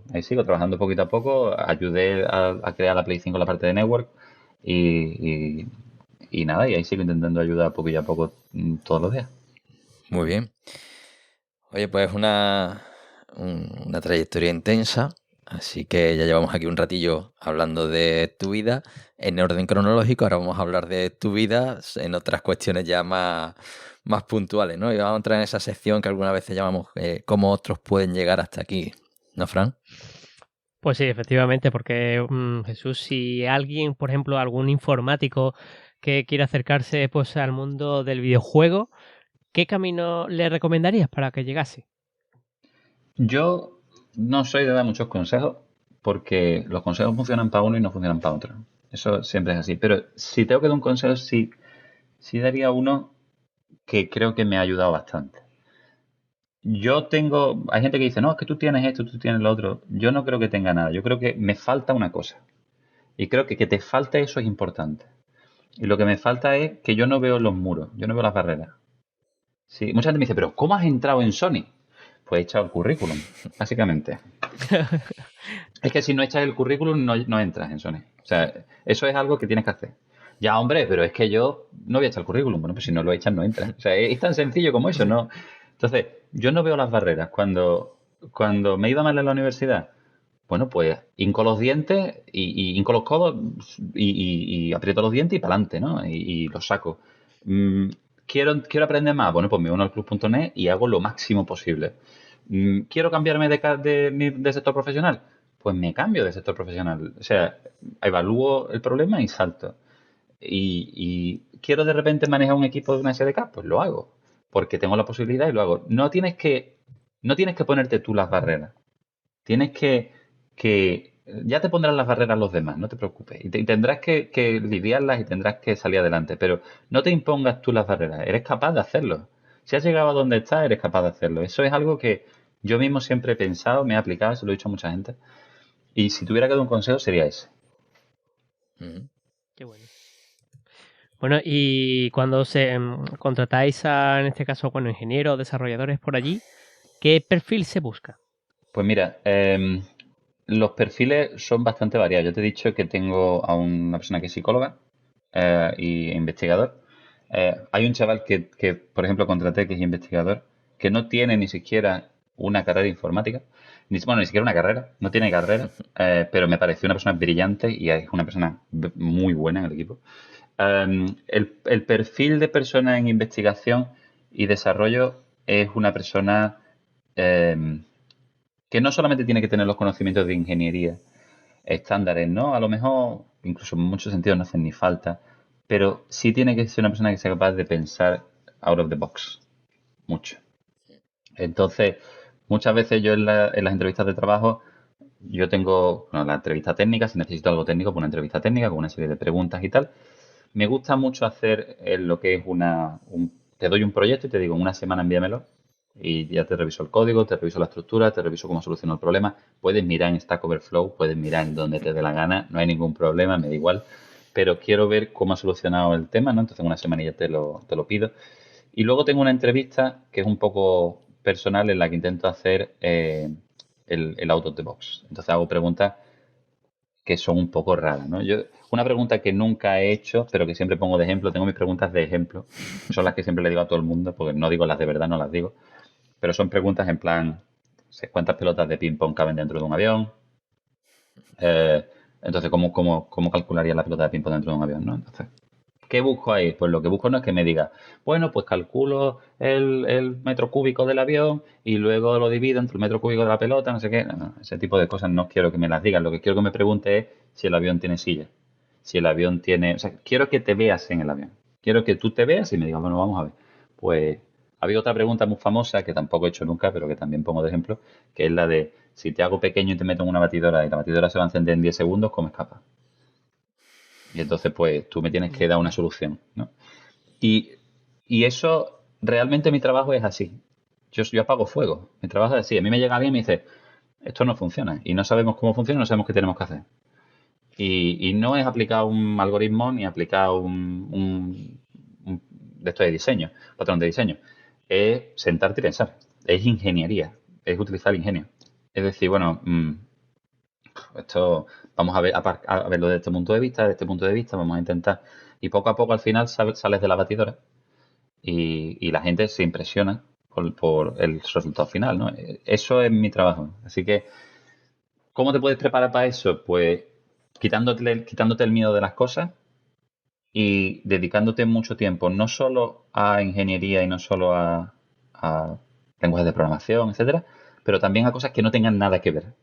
trabajando poquito a poco. Ayudé a crear la Play 5, la parte de Network, y nada, y ahí sigo intentando ayudar poquillo a poco todos los días. Muy bien. Oye, pues una trayectoria intensa, así que ya llevamos aquí un ratillo hablando de tu vida en orden cronológico. Ahora vamos a hablar de tu vida en otras cuestiones ya más puntuales, ¿no? Y vamos a entrar en esa sección que algunas veces llamamos cómo otros pueden llegar hasta aquí, ¿no, Fran? Pues sí, efectivamente, porque Jesús, si alguien, por ejemplo, algún informático que quiere acercarse pues al mundo del videojuego, ¿qué camino le recomendarías para que llegase? Yo no soy de dar muchos consejos porque los consejos funcionan para uno y no funcionan para otro. Eso siempre es así. Pero si tengo que dar un consejo, sí daría uno que creo que me ha ayudado bastante. Hay gente que dice, no, es que tú tienes esto, tú tienes lo otro. Yo no creo que tenga nada. Yo creo que me falta una cosa. Y creo que te falte eso es importante. Y lo que me falta es que yo no veo los muros, yo no veo las barreras. Sí, mucha gente me dice, pero ¿cómo has entrado en Sony? Pues he echado el currículum, básicamente. Es que si no echas el currículum no entras en Sony. O sea, eso es algo que tienes que hacer. Ya, hombre, pero es que yo no voy a echar el currículum. Bueno, pues si no lo echas, no entras. O sea, es tan sencillo como eso, ¿no? Entonces, yo no veo las barreras. Cuando me iba mal en la universidad, bueno, pues hinco los dientes y hinco los codos y aprieto los dientes y para adelante, ¿no? Y los saco. ¿Quiero aprender más? Bueno, pues me uno al club.net y hago lo máximo posible. ¿Quiero cambiarme de sector profesional? pues me cambio de sector profesional. O sea, evalúo el problema y salto. Y quiero de repente manejar un equipo de una SDK, pues lo hago. Porque tengo la posibilidad y lo hago. No tienes que ponerte tú las barreras. Tienes que ya te pondrán las barreras los demás, no te preocupes. Y tendrás que lidiarlas y tendrás que salir adelante. Pero no te impongas tú las barreras. Eres capaz de hacerlo. Si has llegado a donde estás, eres capaz de hacerlo. Eso es algo que yo mismo siempre he pensado, me he aplicado, se lo he dicho a mucha gente. Y si tuviera que dar un consejo sería ese. Ujú. Qué bueno. Bueno, y cuando contratáis en este caso, bueno, ingenieros, desarrolladores por allí, ¿qué perfil se busca? Pues mira, los perfiles son bastante variados. Yo te he dicho que tengo a una persona que es psicóloga y investigador. Hay un chaval que, por ejemplo, contraté que es investigador, que no tiene ni siquiera una carrera informática, bueno, ni siquiera una carrera, no tiene carrera, pero me pareció una persona brillante y es una persona muy buena en el equipo. El perfil de persona en investigación y desarrollo es una persona que no solamente tiene que tener los conocimientos de ingeniería estándares, ¿no? A lo mejor, incluso en muchos sentidos no hacen ni falta, pero sí tiene que ser una persona que sea capaz de pensar out of the box, mucho. Entonces, muchas veces yo en las entrevistas de trabajo, yo tengo, bueno, la entrevista técnica, si necesito algo técnico, pues una entrevista técnica con una serie de preguntas y tal. Me gusta mucho hacer lo que es te doy un proyecto y te digo, en una semana envíamelo y ya te reviso el código, te reviso la estructura, te reviso cómo soluciono el problema. Puedes mirar en Stack Overflow, puedes mirar en donde te dé la gana, no hay ningún problema, me da igual. Pero quiero ver cómo has solucionado el tema, ¿no? Entonces en una semanilla te lo pido. Y luego tengo una entrevista que es un poco personal en la que intento hacer el out of the box. Entonces hago preguntas que son un poco raras, ¿no? Una pregunta que nunca he hecho, pero que siempre pongo de ejemplo, tengo mis preguntas de ejemplo, son las que siempre le digo a todo el mundo, porque no digo las de verdad, no las digo, pero son preguntas en plan, ¿cuántas pelotas de ping-pong caben dentro de un avión? Eh, entonces, ¿cómo calcularía la pelota de ping-pong dentro de un avión, ¿no? Entonces, ¿qué busco ahí? Pues lo que busco no es que me diga, bueno, pues calculo el metro cúbico del avión y luego lo divido entre el metro cúbico de la pelota, no sé qué. No, ese tipo de cosas no quiero que me las digan. Lo que quiero que me pregunte es si el avión tiene silla. Si el avión tiene... O sea, quiero que te veas en el avión. Quiero que tú te veas y me digas, bueno, vamos a ver. Pues había otra pregunta muy famosa que tampoco he hecho nunca, pero que también pongo de ejemplo, que es la de, si te hago pequeño y te meto en una batidora y la batidora se va a encender en 10 segundos, ¿cómo escapas? Y entonces, pues, tú me tienes que dar una solución, ¿no? Y, y eso, realmente mi trabajo es así. Yo apago fuego. Mi trabajo es así. A mí me llega alguien y me dice, esto no funciona. Y no sabemos cómo funciona, no sabemos qué tenemos que hacer. Y no es aplicar un algoritmo ni aplicar un de esto de diseño, patrón de diseño. Es sentarte y pensar. Es ingeniería. Es utilizar el ingenio. Es decir, bueno, esto vamos a verlo desde este punto de vista, desde este punto de vista, vamos a intentar. Y poco a poco al final sales de la batidora y la gente se impresiona por el resultado final, ¿no? Eso es mi trabajo. Así que, ¿cómo te puedes preparar para eso? Pues quitándote el miedo de las cosas y dedicándote mucho tiempo, no solo a ingeniería y no solo a lenguajes de programación, etcétera, pero también a cosas que no tengan nada que ver,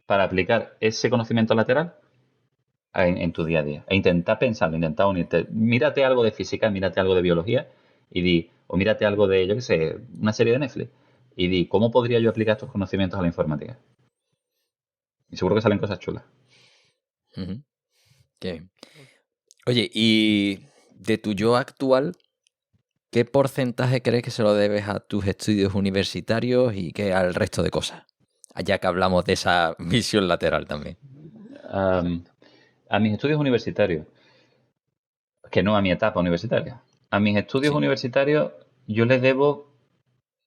para aplicar ese conocimiento lateral en tu día a día. E intentar pensarlo, intentar unirte. Mírate algo de física, mírate algo de biología o mírate algo de, yo qué sé, una serie de Netflix y di, ¿cómo podría yo aplicar estos conocimientos a la informática? Y seguro que salen cosas chulas. Ujú. Qué bien. Oye, y de tu yo actual, ¿qué porcentaje crees que se lo debes a tus estudios universitarios y qué al resto de cosas? Ya que hablamos de esa visión lateral también. A mis estudios universitarios, que no a mi etapa universitaria, a mis estudios Sí. universitarios yo les debo...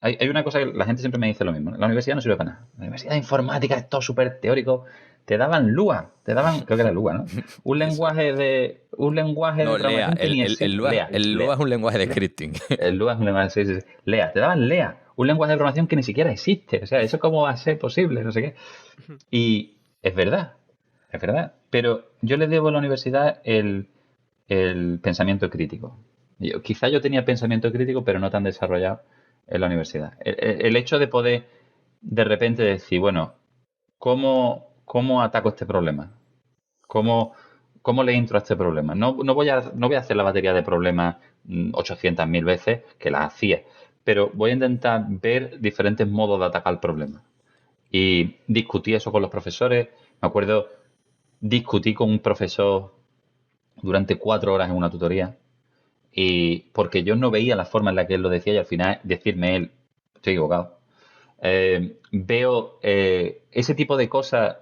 Hay una cosa que la gente siempre me dice lo mismo, ¿no? La universidad no sirve para nada. La universidad de informática es todo súper teórico. Te daban Lua, creo que era Lua, ¿no? Un Eso es. lenguaje de No, Lea. programación que ni El existe. Lua, el Lua Lea. es un lenguaje de scripting. El Lua es un lenguaje, sí, sí, sí. Lea, te daban Lea, un lenguaje de programación que ni siquiera existe. O sea, ¿eso cómo va a ser posible? No sé qué. Y es verdad, es verdad. Pero yo le debo a la universidad el pensamiento crítico. Quizá yo tenía pensamiento crítico, pero no tan desarrollado en la universidad. El hecho de poder de repente decir, bueno, ¿cómo cómo ataco este problema? ¿Cómo, cómo le entro a este problema? No voy a hacer la batería de problemas 800.000 veces, que la hacía, pero voy a intentar ver diferentes modos de atacar el problema. Y discutí eso con los profesores. Me acuerdo, discutí con un profesor durante 4 horas en una tutoría. Y porque yo no veía la forma en la que él lo decía y al final decirme él, estoy equivocado. Veo ese tipo de cosas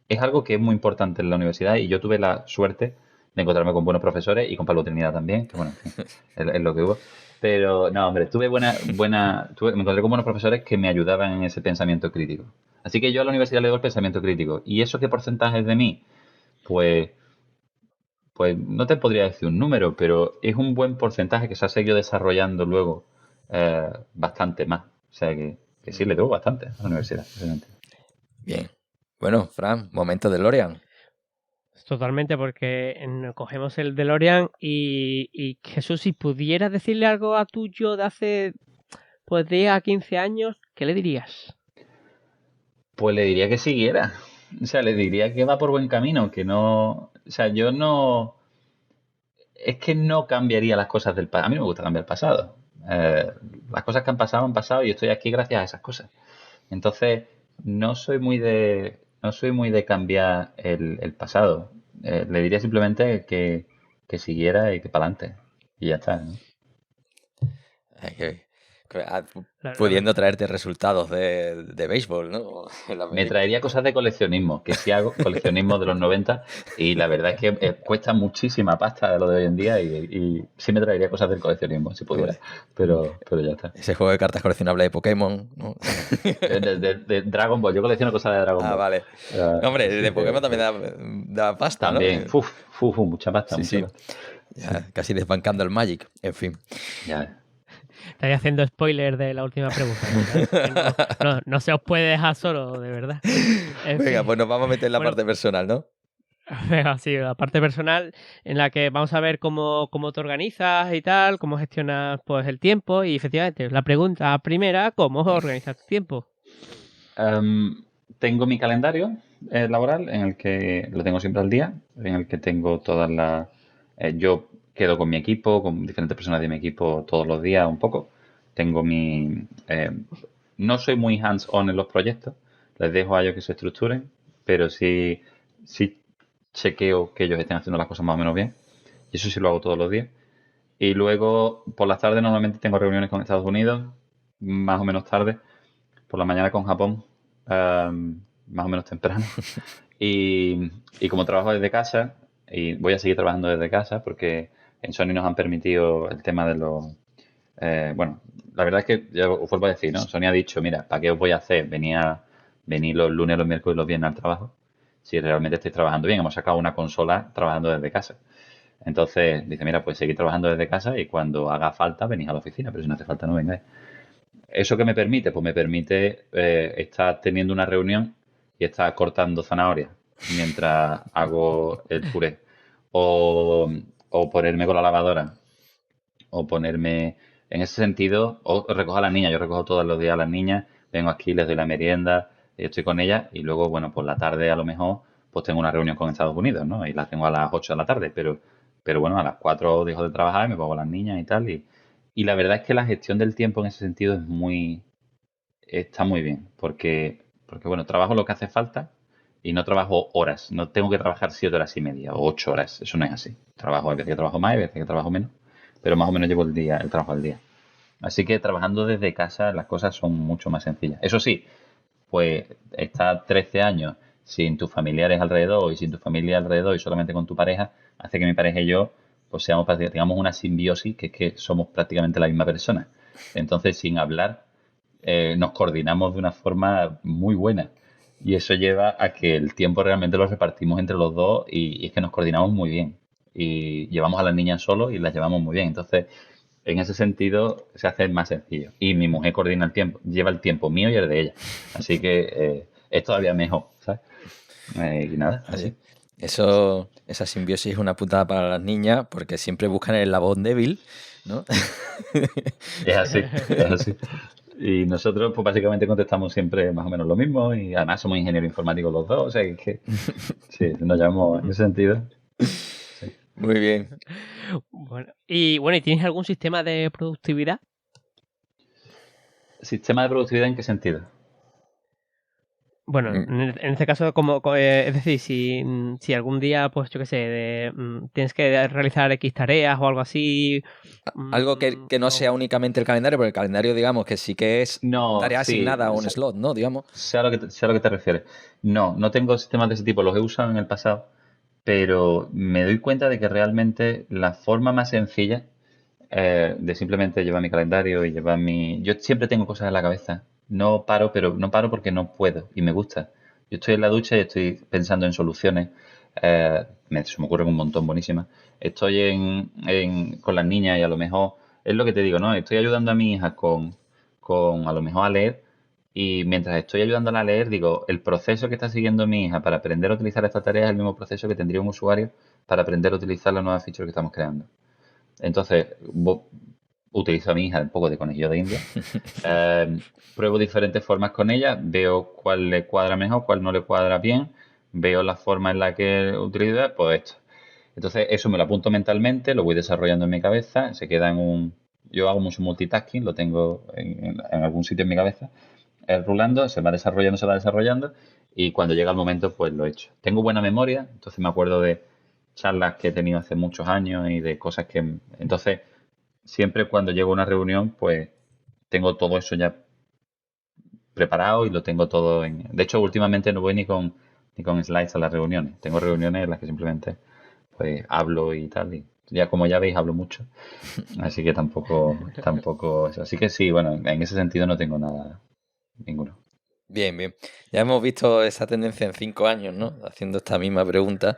es algo que es muy importante en la universidad y yo tuve la suerte de encontrarme con buenos profesores y con Pablo Trinidad también, que bueno, en fin, es lo que hubo. Pero no, hombre, me encontré con buenos profesores que me ayudaban en ese pensamiento crítico. Así que yo a la universidad le doy el pensamiento crítico. ¿Y eso qué porcentaje es de mí? Pues, pues no te podría decir un número, pero es un buen porcentaje que se ha seguido desarrollando luego bastante más. O sea que sí, le debo bastante a la universidad. Realmente. Bien. Bueno, Fran, momento de Lorian. Totalmente, porque cogemos el DeLorean y Jesús, si pudieras decirle algo a tu yo de hace pues 10 a 15 años, ¿qué le dirías? Pues le diría que siguiera. O sea, le diría que va por buen camino, que no... O sea, yo no... Es que no cambiaría las cosas del pasado. A mí no me gusta cambiar el pasado. Las cosas que han pasado y estoy aquí gracias a esas cosas. Entonces, no soy muy de cambiar el pasado. Le diría simplemente que siguiera y que para adelante. Y ya está, ¿no? Ay, La- pudiendo traerte resultados de béisbol, ¿no? En la Me película. traería cosas de coleccionismo, que sí hago coleccionismo de los 90 y la verdad es que cuesta muchísima pasta de lo de hoy en día y sí me traería cosas del coleccionismo, si pudiera, pero ya está. Ese juego de cartas coleccionables de Pokémon, ¿no? De Dragon Ball, yo colecciono cosas de Dragon Ah, Ball. vale. Hombre, Sí, de Pokémon también da pasta, ¿no? también, mucha pasta, Sí, mucha sí. pasta. Ya, casi desbancando el Magic, en fin. Ya. Estáis haciendo spoiler de la última pregunta, ¿verdad? Que no se os puede dejar solo, de verdad. En Venga, fin. pues nos vamos a meter en la Bueno, parte personal, ¿no? venga, sí, la parte personal en la que vamos a ver cómo te organizas y tal, cómo gestionas pues el tiempo y efectivamente la pregunta primera, ¿cómo organizas tu tiempo? Tengo mi calendario laboral en el que lo tengo siempre al día, en el que tengo todas las... yo quedo con mi equipo, con diferentes personas de mi equipo todos los días un poco. Tengo mi... no soy muy hands-on en los proyectos, les dejo a ellos que se estructuren, pero sí chequeo que ellos estén haciendo las cosas más o menos bien. Y eso sí lo hago todos los días. Y luego, por las tardes normalmente tengo reuniones con Estados Unidos, más o menos tarde. Por la mañana con Japón, más o menos temprano. Y como trabajo desde casa, y voy a seguir trabajando desde casa, porque en Sony nos han permitido el tema de los... bueno, la verdad es que, ya os vuelvo a decir, ¿no? Sony ha dicho, mira, ¿para qué os voy a hacer? Venir los lunes, los miércoles y los viernes al trabajo, si realmente estáis trabajando bien. Hemos sacado una consola trabajando desde casa. Entonces, dice, mira, pues seguid trabajando desde casa y cuando haga falta venís a la oficina, pero si no hace falta no vengáis. ¿Eso qué me permite? Pues me permite estar teniendo una reunión y estar cortando zanahorias mientras hago el puré. O ponerme con la lavadora. O ponerme, en ese sentido, o recojo a las niñas. Yo recojo todos los días a las niñas, vengo aquí, les doy la merienda, estoy con ellas y luego, bueno, por la tarde a lo mejor, pues tengo una reunión con Estados Unidos, ¿no? Y la tengo a las 8 de la tarde, pero bueno, a las 4 dejo de trabajar y me pongo a las niñas y tal. Y la verdad es que la gestión del tiempo en ese sentido está muy bien, porque bueno, trabajo lo que hace falta y no trabajo horas. No tengo que trabajar 7 horas y media o 8 horas. Eso no es así. Hay veces que trabajo más, hay veces que trabajo menos, pero más o menos llevo el trabajo al día. Así que trabajando desde casa las cosas son mucho más sencillas. Eso sí, pues estar 13 años sin tus familiares alrededor y sin tu familia alrededor y solamente con tu pareja, hace que mi pareja y yo pues tengamos una simbiosis que es que somos prácticamente la misma persona. Entonces, sin hablar, nos coordinamos de una forma muy buena. Y eso lleva a que el tiempo realmente lo repartimos entre los dos y es que nos coordinamos muy bien. Y llevamos a las niñas solo y las llevamos muy bien. Entonces, en ese sentido, se hace más sencillo. Y mi mujer coordina el tiempo, lleva el tiempo mío y el de ella. Así que es todavía mejor, ¿sabes? Y nada, así. Esa simbiosis es una putada para las niñas porque siempre buscan el eslabón débil, ¿no? Es así, es así. Y nosotros, pues básicamente contestamos siempre más o menos lo mismo y además somos ingenieros informáticos los dos, o sea que sí, nos llamamos en ese sentido. Sí. Muy bien. ¿Y tienes algún sistema de productividad? ¿Sistema de productividad en qué sentido? Bueno, Mm, en este caso, es decir, si algún día, pues yo qué sé, tienes que realizar X tareas o algo así. Algo que no sea O... únicamente el calendario, porque el calendario, digamos, que sí que es No, tarea sí, asignada a un slot, ¿no? Digamos. sé a lo que te refieres. No, no tengo sistemas de ese tipo, los he usado en el pasado, pero me doy cuenta de que realmente la forma más sencilla de simplemente llevar mi calendario y llevar mi... Yo siempre tengo cosas en la cabeza. No paro, pero no paro porque no puedo y me gusta. Yo estoy en la ducha y estoy pensando en soluciones. Se me ocurren un montón buenísimas. Estoy con las niñas y a lo mejor, es lo que te digo, ¿no? Estoy ayudando a mi hija con a lo mejor a leer y mientras estoy ayudándola a leer, digo, el proceso que está siguiendo mi hija para aprender a utilizar esta tarea es el mismo proceso que tendría un usuario para aprender a utilizar la nueva feature que estamos creando. Entonces, utilizo a mi hija un poco de conejillo de India. Eh, Pruebo diferentes formas con ella, veo cuál le cuadra mejor, cuál no le cuadra bien, veo la forma en la que utiliza, pues esto. Entonces, eso me lo apunto mentalmente, lo voy desarrollando en mi cabeza, se queda en un... Yo hago mucho multitasking, lo tengo en algún sitio en mi cabeza, rulando, se va desarrollando, y cuando llega el momento, pues lo he hecho. Tengo buena memoria, entonces me acuerdo de charlas que he tenido hace muchos años y de cosas que... Entonces, siempre cuando llego a una reunión, pues tengo todo eso ya preparado y lo tengo todo en... De hecho, últimamente no voy ni con slides a las reuniones. Tengo reuniones en las que simplemente pues hablo y tal. Y ya como ya veis, hablo mucho. Así que tampoco eso. Así que sí, bueno, en ese sentido no tengo nada, ninguno. Bien, bien. Ya hemos visto esa tendencia en 5 años, ¿no? Haciendo esta misma pregunta.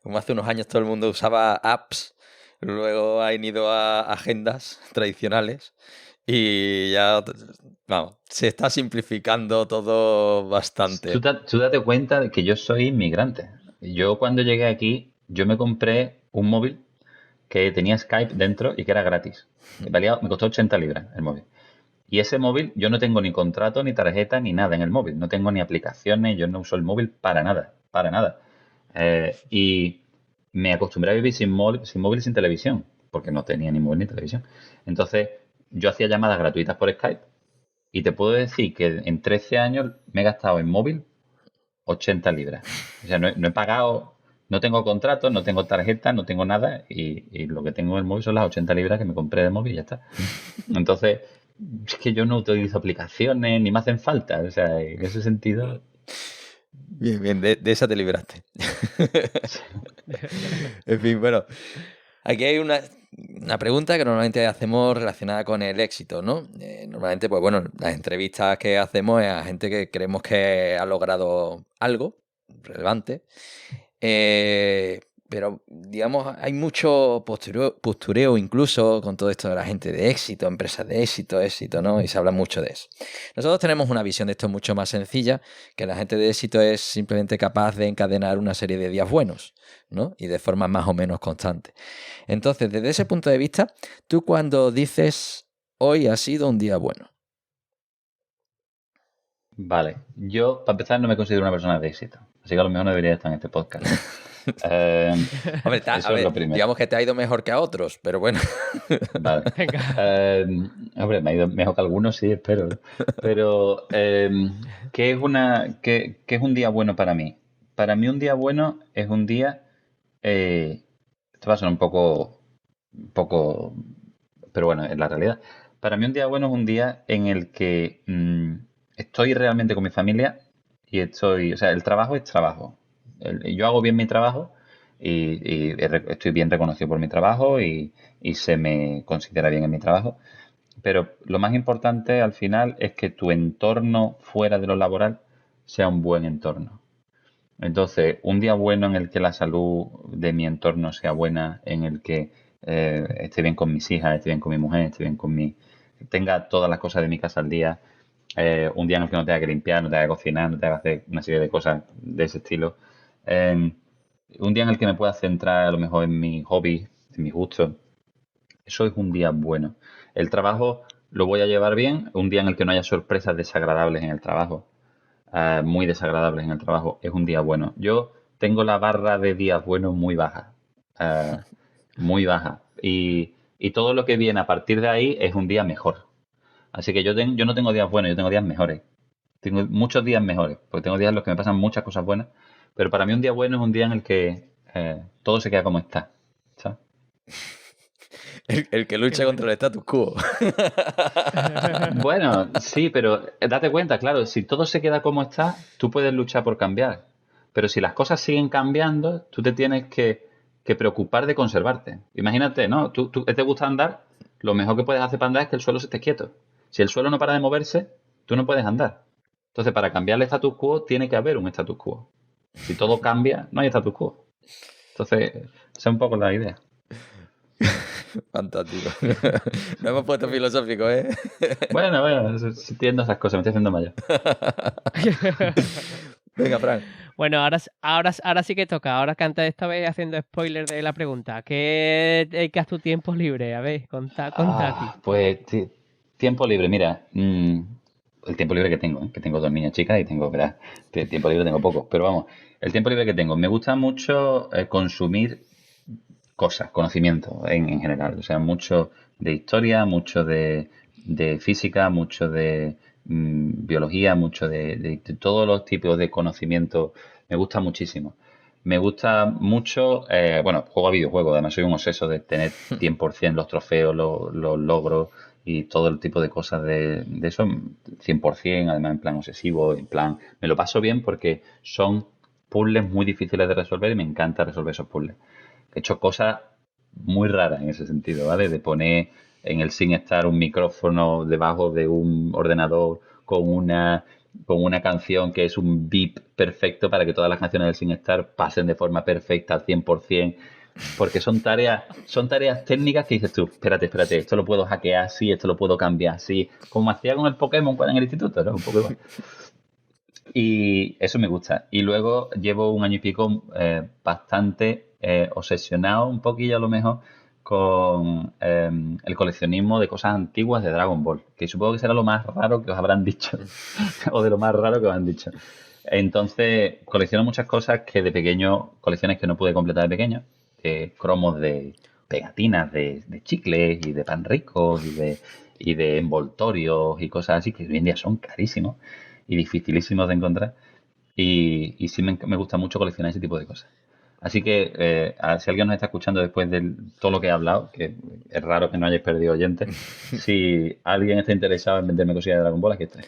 Como hace unos años todo el mundo usaba apps, luego han ido a agendas tradicionales y ya, vamos, se está simplificando todo bastante. Tú date cuenta de que yo soy inmigrante. Yo cuando llegué aquí, yo me compré un móvil que tenía Skype dentro y que era gratis. Me costó 80 libras el móvil. Y ese móvil, yo no tengo ni contrato, ni tarjeta, ni nada en el móvil. No tengo ni aplicaciones, yo no uso el móvil para nada, para nada. Y me acostumbré a vivir sin móvil y sin televisión, porque no tenía ni móvil ni televisión. Entonces, yo hacía llamadas gratuitas por Skype y te puedo decir que en 13 años me he gastado en móvil 80 libras. O sea, no he pagado, no tengo contrato, no tengo tarjeta, no tengo nada y lo que tengo en el móvil son las 80 libras que me compré de móvil y ya está. Entonces, es que yo no utilizo aplicaciones ni me hacen falta. O sea, en ese sentido, Bien, bien, de esa te libraste. En fin, bueno, aquí hay una pregunta que normalmente hacemos relacionada con el éxito, ¿no? Normalmente, pues bueno, las entrevistas que hacemos es a gente que creemos que ha logrado algo relevante. Pero, digamos, hay mucho postureo incluso con todo esto de la gente de éxito, empresas de éxito, ¿no? Y se habla mucho de eso. Nosotros tenemos una visión de esto mucho más sencilla, que la gente de éxito es simplemente capaz de encadenar una serie de días buenos, ¿no? Y de forma más o menos constante. Entonces, desde ese punto de vista, tú cuando dices, hoy ha sido un día bueno. vale. Yo, para empezar, no me considero una persona de éxito. Así que a lo mejor no debería estar en este podcast. Eh, Hombre, a Eso es ver, lo primero. digamos que te ha ido mejor que a otros, pero bueno. Vale. Venga. Eh, Hombre, me ha ido mejor que algunos, sí, espero. ¿No? Pero, ¿qué es un día bueno para mí? Para mí un día bueno es un día, esto va a sonar un poco, pero bueno, es la realidad. Para mí un día bueno es un día en el que estoy realmente con mi familia y o sea, el trabajo es trabajo. Yo hago bien mi trabajo y estoy bien reconocido por mi trabajo y se me considera bien en mi trabajo. Pero lo más importante al final es que tu entorno fuera de lo laboral sea un buen entorno. Entonces, un día bueno en el que la salud de mi entorno sea buena, en el que esté bien con mis hijas, esté bien con mi mujer, esté bien con tenga todas las cosas de mi casa al día, un día en el que no tenga que limpiar, no tenga que cocinar, no tenga que hacer una serie de cosas de ese estilo. Eh, un día en el que me pueda centrar a lo mejor en mis hobbies, en mis gustos. Eso es un día bueno. El trabajo lo voy a llevar bien. Un día en el que no haya sorpresas desagradables en el trabajo, muy desagradables en el trabajo, es un día bueno. Yo tengo la barra de días buenos muy baja, eh, muy baja. Y todo lo que viene a partir de ahí es un día mejor. Así que yo no tengo días buenos, yo tengo días mejores. Tengo muchos días mejores, porque tengo días en los que me pasan muchas cosas buenas. Pero para mí un día bueno es un día en el que todo se queda como está, ¿sabes? El que Qué lucha contra bueno. el status quo. Bueno, sí, pero date cuenta, claro, si todo se queda como está, tú puedes luchar por cambiar. Pero si las cosas siguen cambiando, tú te tienes que preocupar de conservarte. Imagínate, ¿no? Tú te gusta andar, lo mejor que puedes hacer para andar es que el suelo se esté quieto. Si el suelo no para de moverse, tú no puedes andar. Entonces, para cambiar el status quo, tiene que haber un status quo. Si todo cambia, no hay status quo. Entonces, esa es un poco la idea. Fantástico. No hemos puesto filosófico, ¿eh? Bueno, entiendo esas cosas, me estoy haciendo mayor. Venga, Fran. Bueno, ahora sí que toca. Ahora que antes esta vez haciendo spoiler de la pregunta. ¿Qué dedicas tu tiempo libre? A ver, conta aquí. Pues tiempo libre, mira, el tiempo libre que tengo, ¿eh? Que tengo dos niñas chicas y tengo, verás, tiempo libre tengo poco, pero vamos, el tiempo libre que tengo, me gusta mucho consumir cosas, conocimiento en general, o sea, mucho de historia, mucho de física, mucho de biología, mucho de todos los tipos de conocimiento, me gusta muchísimo. Me gusta mucho, bueno, juego a videojuegos, además soy un obseso de tener 100% los trofeos, los logros y todo el tipo de cosas de eso, 100%, además en plan obsesivo, en plan, me lo paso bien porque son puzzles muy difíciles de resolver y me encanta resolver esos puzzles. He hecho cosas muy raras en ese sentido, ¿vale? De poner en el SingStar un micrófono debajo de un ordenador con una canción que es un beep perfecto para que todas las canciones del SingStar pasen de forma perfecta al 100%, porque son tareas técnicas que dices tú, espérate, esto lo puedo hackear así, esto lo puedo cambiar así, como hacía con el Pokémon en el instituto, ¿no? Un poco igual. Y eso me gusta. Y luego llevo un año y pico bastante obsesionado, un poquillo a lo mejor, con el coleccionismo de cosas antiguas de Dragon Ball, que supongo que será lo más raro que os habrán dicho, o de lo más raro que os han dicho. Entonces, colecciono muchas cosas que de pequeño, colecciones que no pude completar de pequeño, cromos de pegatinas, de chicles y de pan ricos y de envoltorios y cosas así, que hoy en día son carísimos y dificilísimos de encontrar. Y sí me gusta mucho coleccionar ese tipo de cosas. Así que si alguien nos está escuchando después de todo lo que he hablado, que es raro que no hayáis perdido oyentes, si alguien está interesado en venderme cosillas de Dragon Ball, aquí estoy.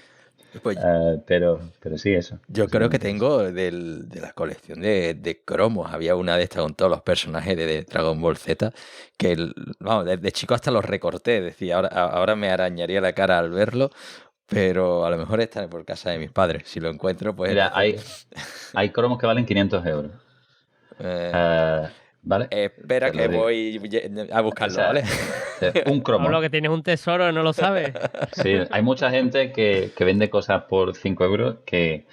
Pues Pero sí, eso. yo creo que Básicamente eso. tengo de la colección de cromos. Había una de estas con todos los personajes de Dragon Ball Z que, vamos, desde chico hasta los recorté. Decía, ahora me arañaría la cara al verlo, pero a lo mejor estaré por casa de mis padres. Si lo encuentro, pues Mira, entonces... hay cromos que valen 500 euros. eh, ¿Vale? espera Te lo que digo. voy a O buscarlo, sea, ¿vale? un Pablo, cromo. que tienes un tesoro y no lo sabes. Sí, hay mucha gente que vende cosas por 5 euros que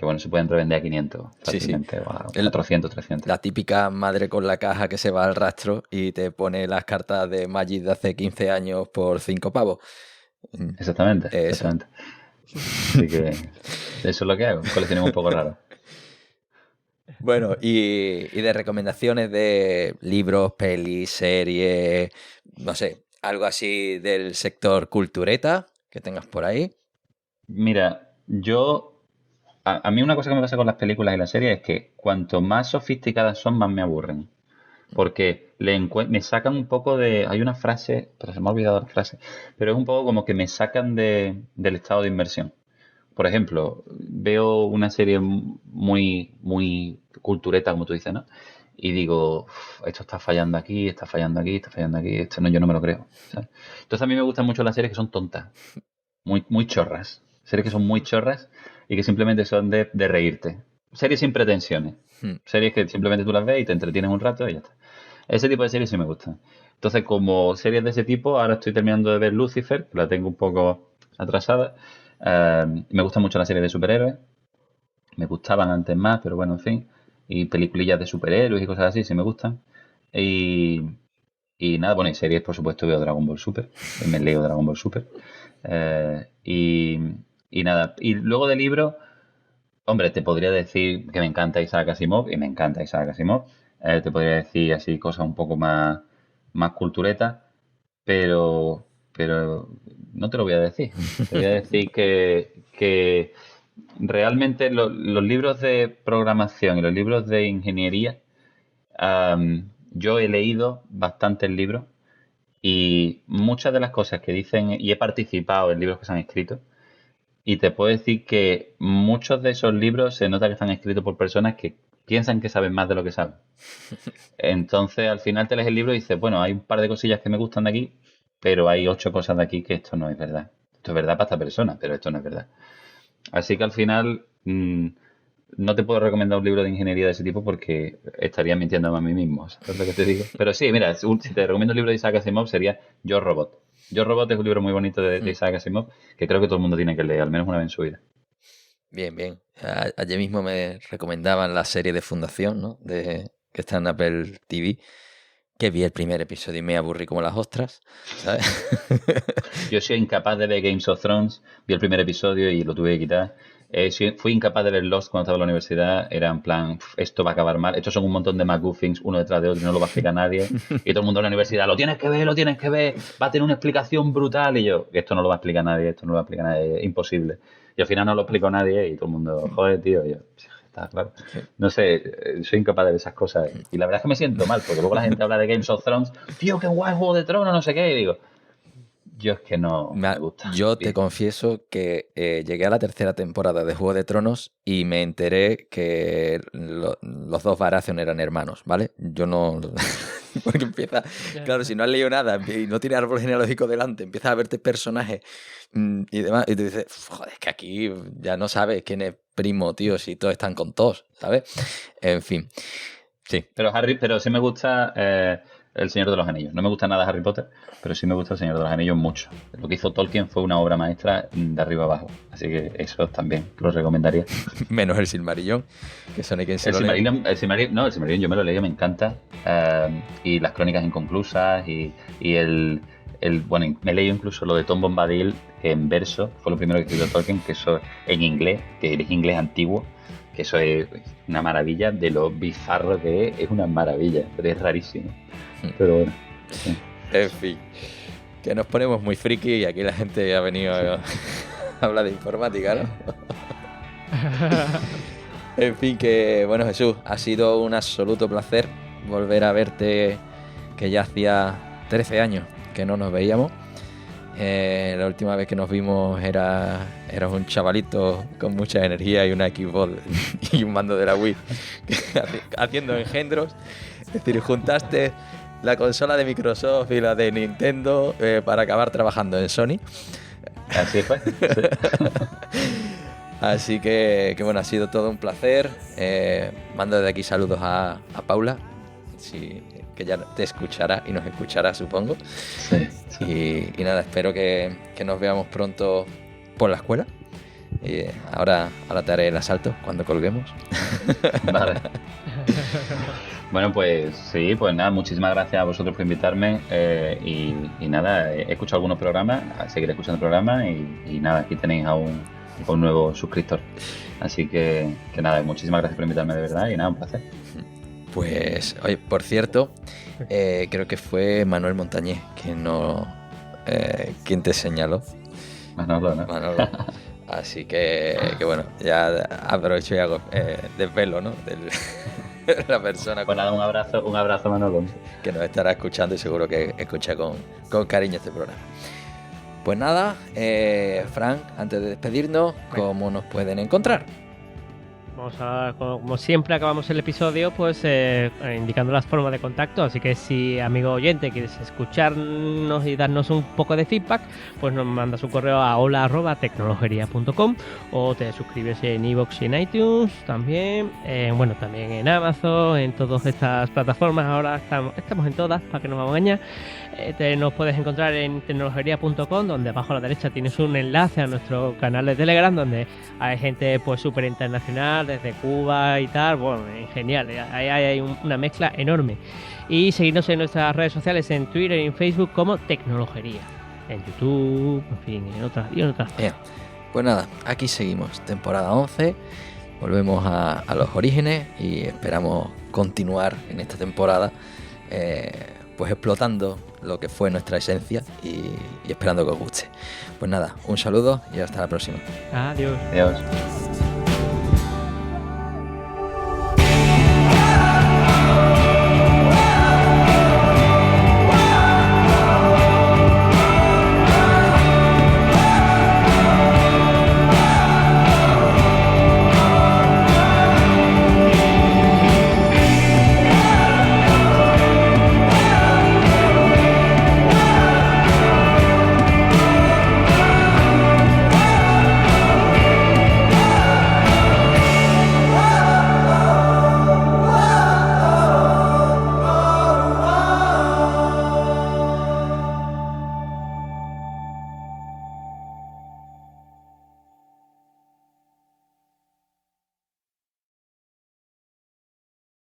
bueno, se pueden revender a 500 Sí, sí. fácilmente, o a El- 400, 300. La típica madre con la caja que se va al rastro y te pone las cartas de Magic de hace 15 años por 5 pavos. Exactamente, Eso. exactamente. Así que eso es lo que hago, un coleccionismo un poco raro. Bueno, y de recomendaciones de libros, pelis, series, no sé, algo así del sector cultureta que tengas por ahí. Mira, a mí una cosa que me pasa con las películas y las series es que cuanto más sofisticadas son, más me aburren. Porque me sacan un poco de... Hay una frase, pero se me ha olvidado la frase, pero es un poco como que me sacan del estado de inmersión. Por ejemplo, veo una serie muy, muy cultureta, como tú dices, ¿no? Y digo, "Uf, esto está fallando aquí, está fallando aquí, está fallando aquí, esto no, yo no me lo creo, ¿sabes?". Entonces a mí me gustan mucho las series que son tontas, muy, muy chorras. Series que son muy chorras y que simplemente son de reírte. Series sin pretensiones. Hmm. Series que simplemente tú las ves y te entretienes un rato y ya está. Ese tipo de series sí me gustan. Entonces, como series de ese tipo, ahora estoy terminando de ver Lucifer, que la tengo un poco atrasada. Me gustan mucho las series de superhéroes. Me gustaban antes más, pero bueno, en fin. Y peliculillas de superhéroes y cosas así, sí me gustan. Y, Y nada, bueno, en series, por supuesto, veo Dragon Ball Super. Me leo Dragon Ball Super. Y, y nada, y luego de libros, hombre, te podría decir que me encanta Isaac Asimov, y me encanta Isaac Asimov. Te podría decir así cosas un poco más culturetas, pero no te lo voy a decir. Te voy a decir que realmente los libros de programación y los libros de ingeniería, yo he leído bastantes libros y muchas de las cosas que dicen, y he participado en libros que se han escrito, y te puedo decir que muchos de esos libros se nota que están escritos por personas que piensan que saben más de lo que saben. Entonces, al final te lees el libro y dices, bueno, hay un par de cosillas que me gustan de aquí, pero hay 8 cosas de aquí que esto no es verdad. Esto es verdad para esta persona, pero esto no es verdad. Así que al final no te puedo recomendar un libro de ingeniería de ese tipo porque estaría mintiéndome a mí mismo, ¿sabes lo que te digo? Pero sí, mira, si te recomiendo un libro de Isaac Asimov sería Yo Robot. Yo Robot es un libro muy bonito de Isaac Asimov que creo que todo el mundo tiene que leer, al menos una vez en su vida. Bien, bien. Ayer mismo me recomendaban la serie de Fundación, ¿no? Que está en Apple TV, que vi el primer episodio y me aburrí como las ostras, ¿sabes? Yo soy incapaz de ver Games of Thrones, vi el primer episodio y lo tuve que quitar. Fui incapaz de ver Lost cuando estaba en la universidad, era en plan, esto va a acabar mal, estos son un montón de MacGuffins uno detrás de otro y no lo va a explicar nadie. Y todo el mundo en la universidad, lo tienes que ver, va a tener una explicación brutal. Y yo, esto no lo va a explicar nadie, es imposible. Y al final no lo explicó nadie y todo el mundo, joder, tío, y yo, está claro. No sé, soy incapaz de ver esas cosas. Y la verdad es que me siento mal, porque luego la gente habla de Games of Thrones, tío, qué guay, Juego de Tronos, no sé qué, y digo, yo es que no me gusta. Yo te Bien. confieso que llegué a la tercera temporada de Juego de Tronos y me enteré que los dos Baratheon eran hermanos, ¿vale? Yo no... Porque empieza... Claro, si no has leído nada y no tienes árbol genealógico delante, empiezas a verte personajes y demás, y te dices, joder, es que aquí ya no sabes quién es primo, tío, si todos están con todos, ¿sabes? En fin, sí. Pero sí me gusta El Señor de los Anillos. No me gusta nada Harry Potter, pero sí me gusta El Señor de los Anillos mucho. Lo que hizo Tolkien fue una obra maestra de arriba abajo. Así que eso también lo recomendaría. Menos el Silmarillón, que son quien se El lo lee. El Silmarillion yo me lo leí, me encanta. Y las crónicas inconclusas y bueno, me leí incluso lo de Tom Bombadil en verso. Fue lo primero que escribió Tolkien, que eso en inglés, que es inglés antiguo. Que eso es una maravilla, de lo bizarro que es una maravilla, pero es rarísimo. Pero bueno. Sí. En fin, que nos ponemos muy friki y aquí la gente ha venido a hablar de informática, ¿no? En fin, que bueno, Jesús, ha sido un absoluto placer volver a verte, que ya hacía 13 años que no nos veíamos. La última vez que nos vimos eras un chavalito con mucha energía y una Xbox y un mando de la Wii haciendo engendros. Es decir, juntaste la consola de Microsoft y la de Nintendo para acabar trabajando en Sony. Así fue. Sí. Así que bueno, ha sido todo un placer. Mando desde aquí saludos a Paula, que ya te escuchará y nos escuchará, supongo. Sí, sí. Y nada, espero que nos veamos pronto por la escuela. Y ahora te haré el asalto cuando colguemos. Vale. Bueno, pues sí, pues nada, muchísimas gracias a vosotros por invitarme y nada, he escuchado algunos programas, seguiré escuchando programas y nada, aquí tenéis a un nuevo suscriptor. Así que nada, muchísimas gracias por invitarme de verdad y nada, un placer. Pues, oye, por cierto, creo que fue Manuel Montañés quien te señaló. Manolo, ¿no? Manolo. Así que bueno, ya aprovecho y hago desvelo, ¿no? De la persona Pues nada, un abrazo Manolo. que nos estará escuchando y seguro que escucha con cariño este programa. Pues nada, Frank, antes de despedirnos, ¿cómo nos pueden encontrar? Vamos a, como siempre acabamos el episodio, pues indicando las formas de contacto, así que si, amigo oyente, quieres escucharnos y darnos un poco de feedback, pues nos mandas un correo a hola@tecnologeria.com o te suscribes en iVoox y en iTunes también, bueno, también en Amazon, en todas estas plataformas, ahora estamos en todas, para que nos vamos a engañar. Nos puedes encontrar en tecnologeria.com, donde abajo a la derecha tienes un enlace a nuestro canal de Telegram, donde hay gente pues súper internacional, tal, desde Cuba y tal, bueno, genial, hay una mezcla enorme. Y seguirnos en nuestras redes sociales, en Twitter y en Facebook como Tecnologería, en YouTube, en fin, en otras. Bien, pues nada, aquí seguimos, temporada 11, volvemos a los orígenes y esperamos continuar en esta temporada pues explotando lo que fue nuestra esencia y esperando que os guste. Pues nada, un saludo y hasta la próxima. Adiós. Adiós.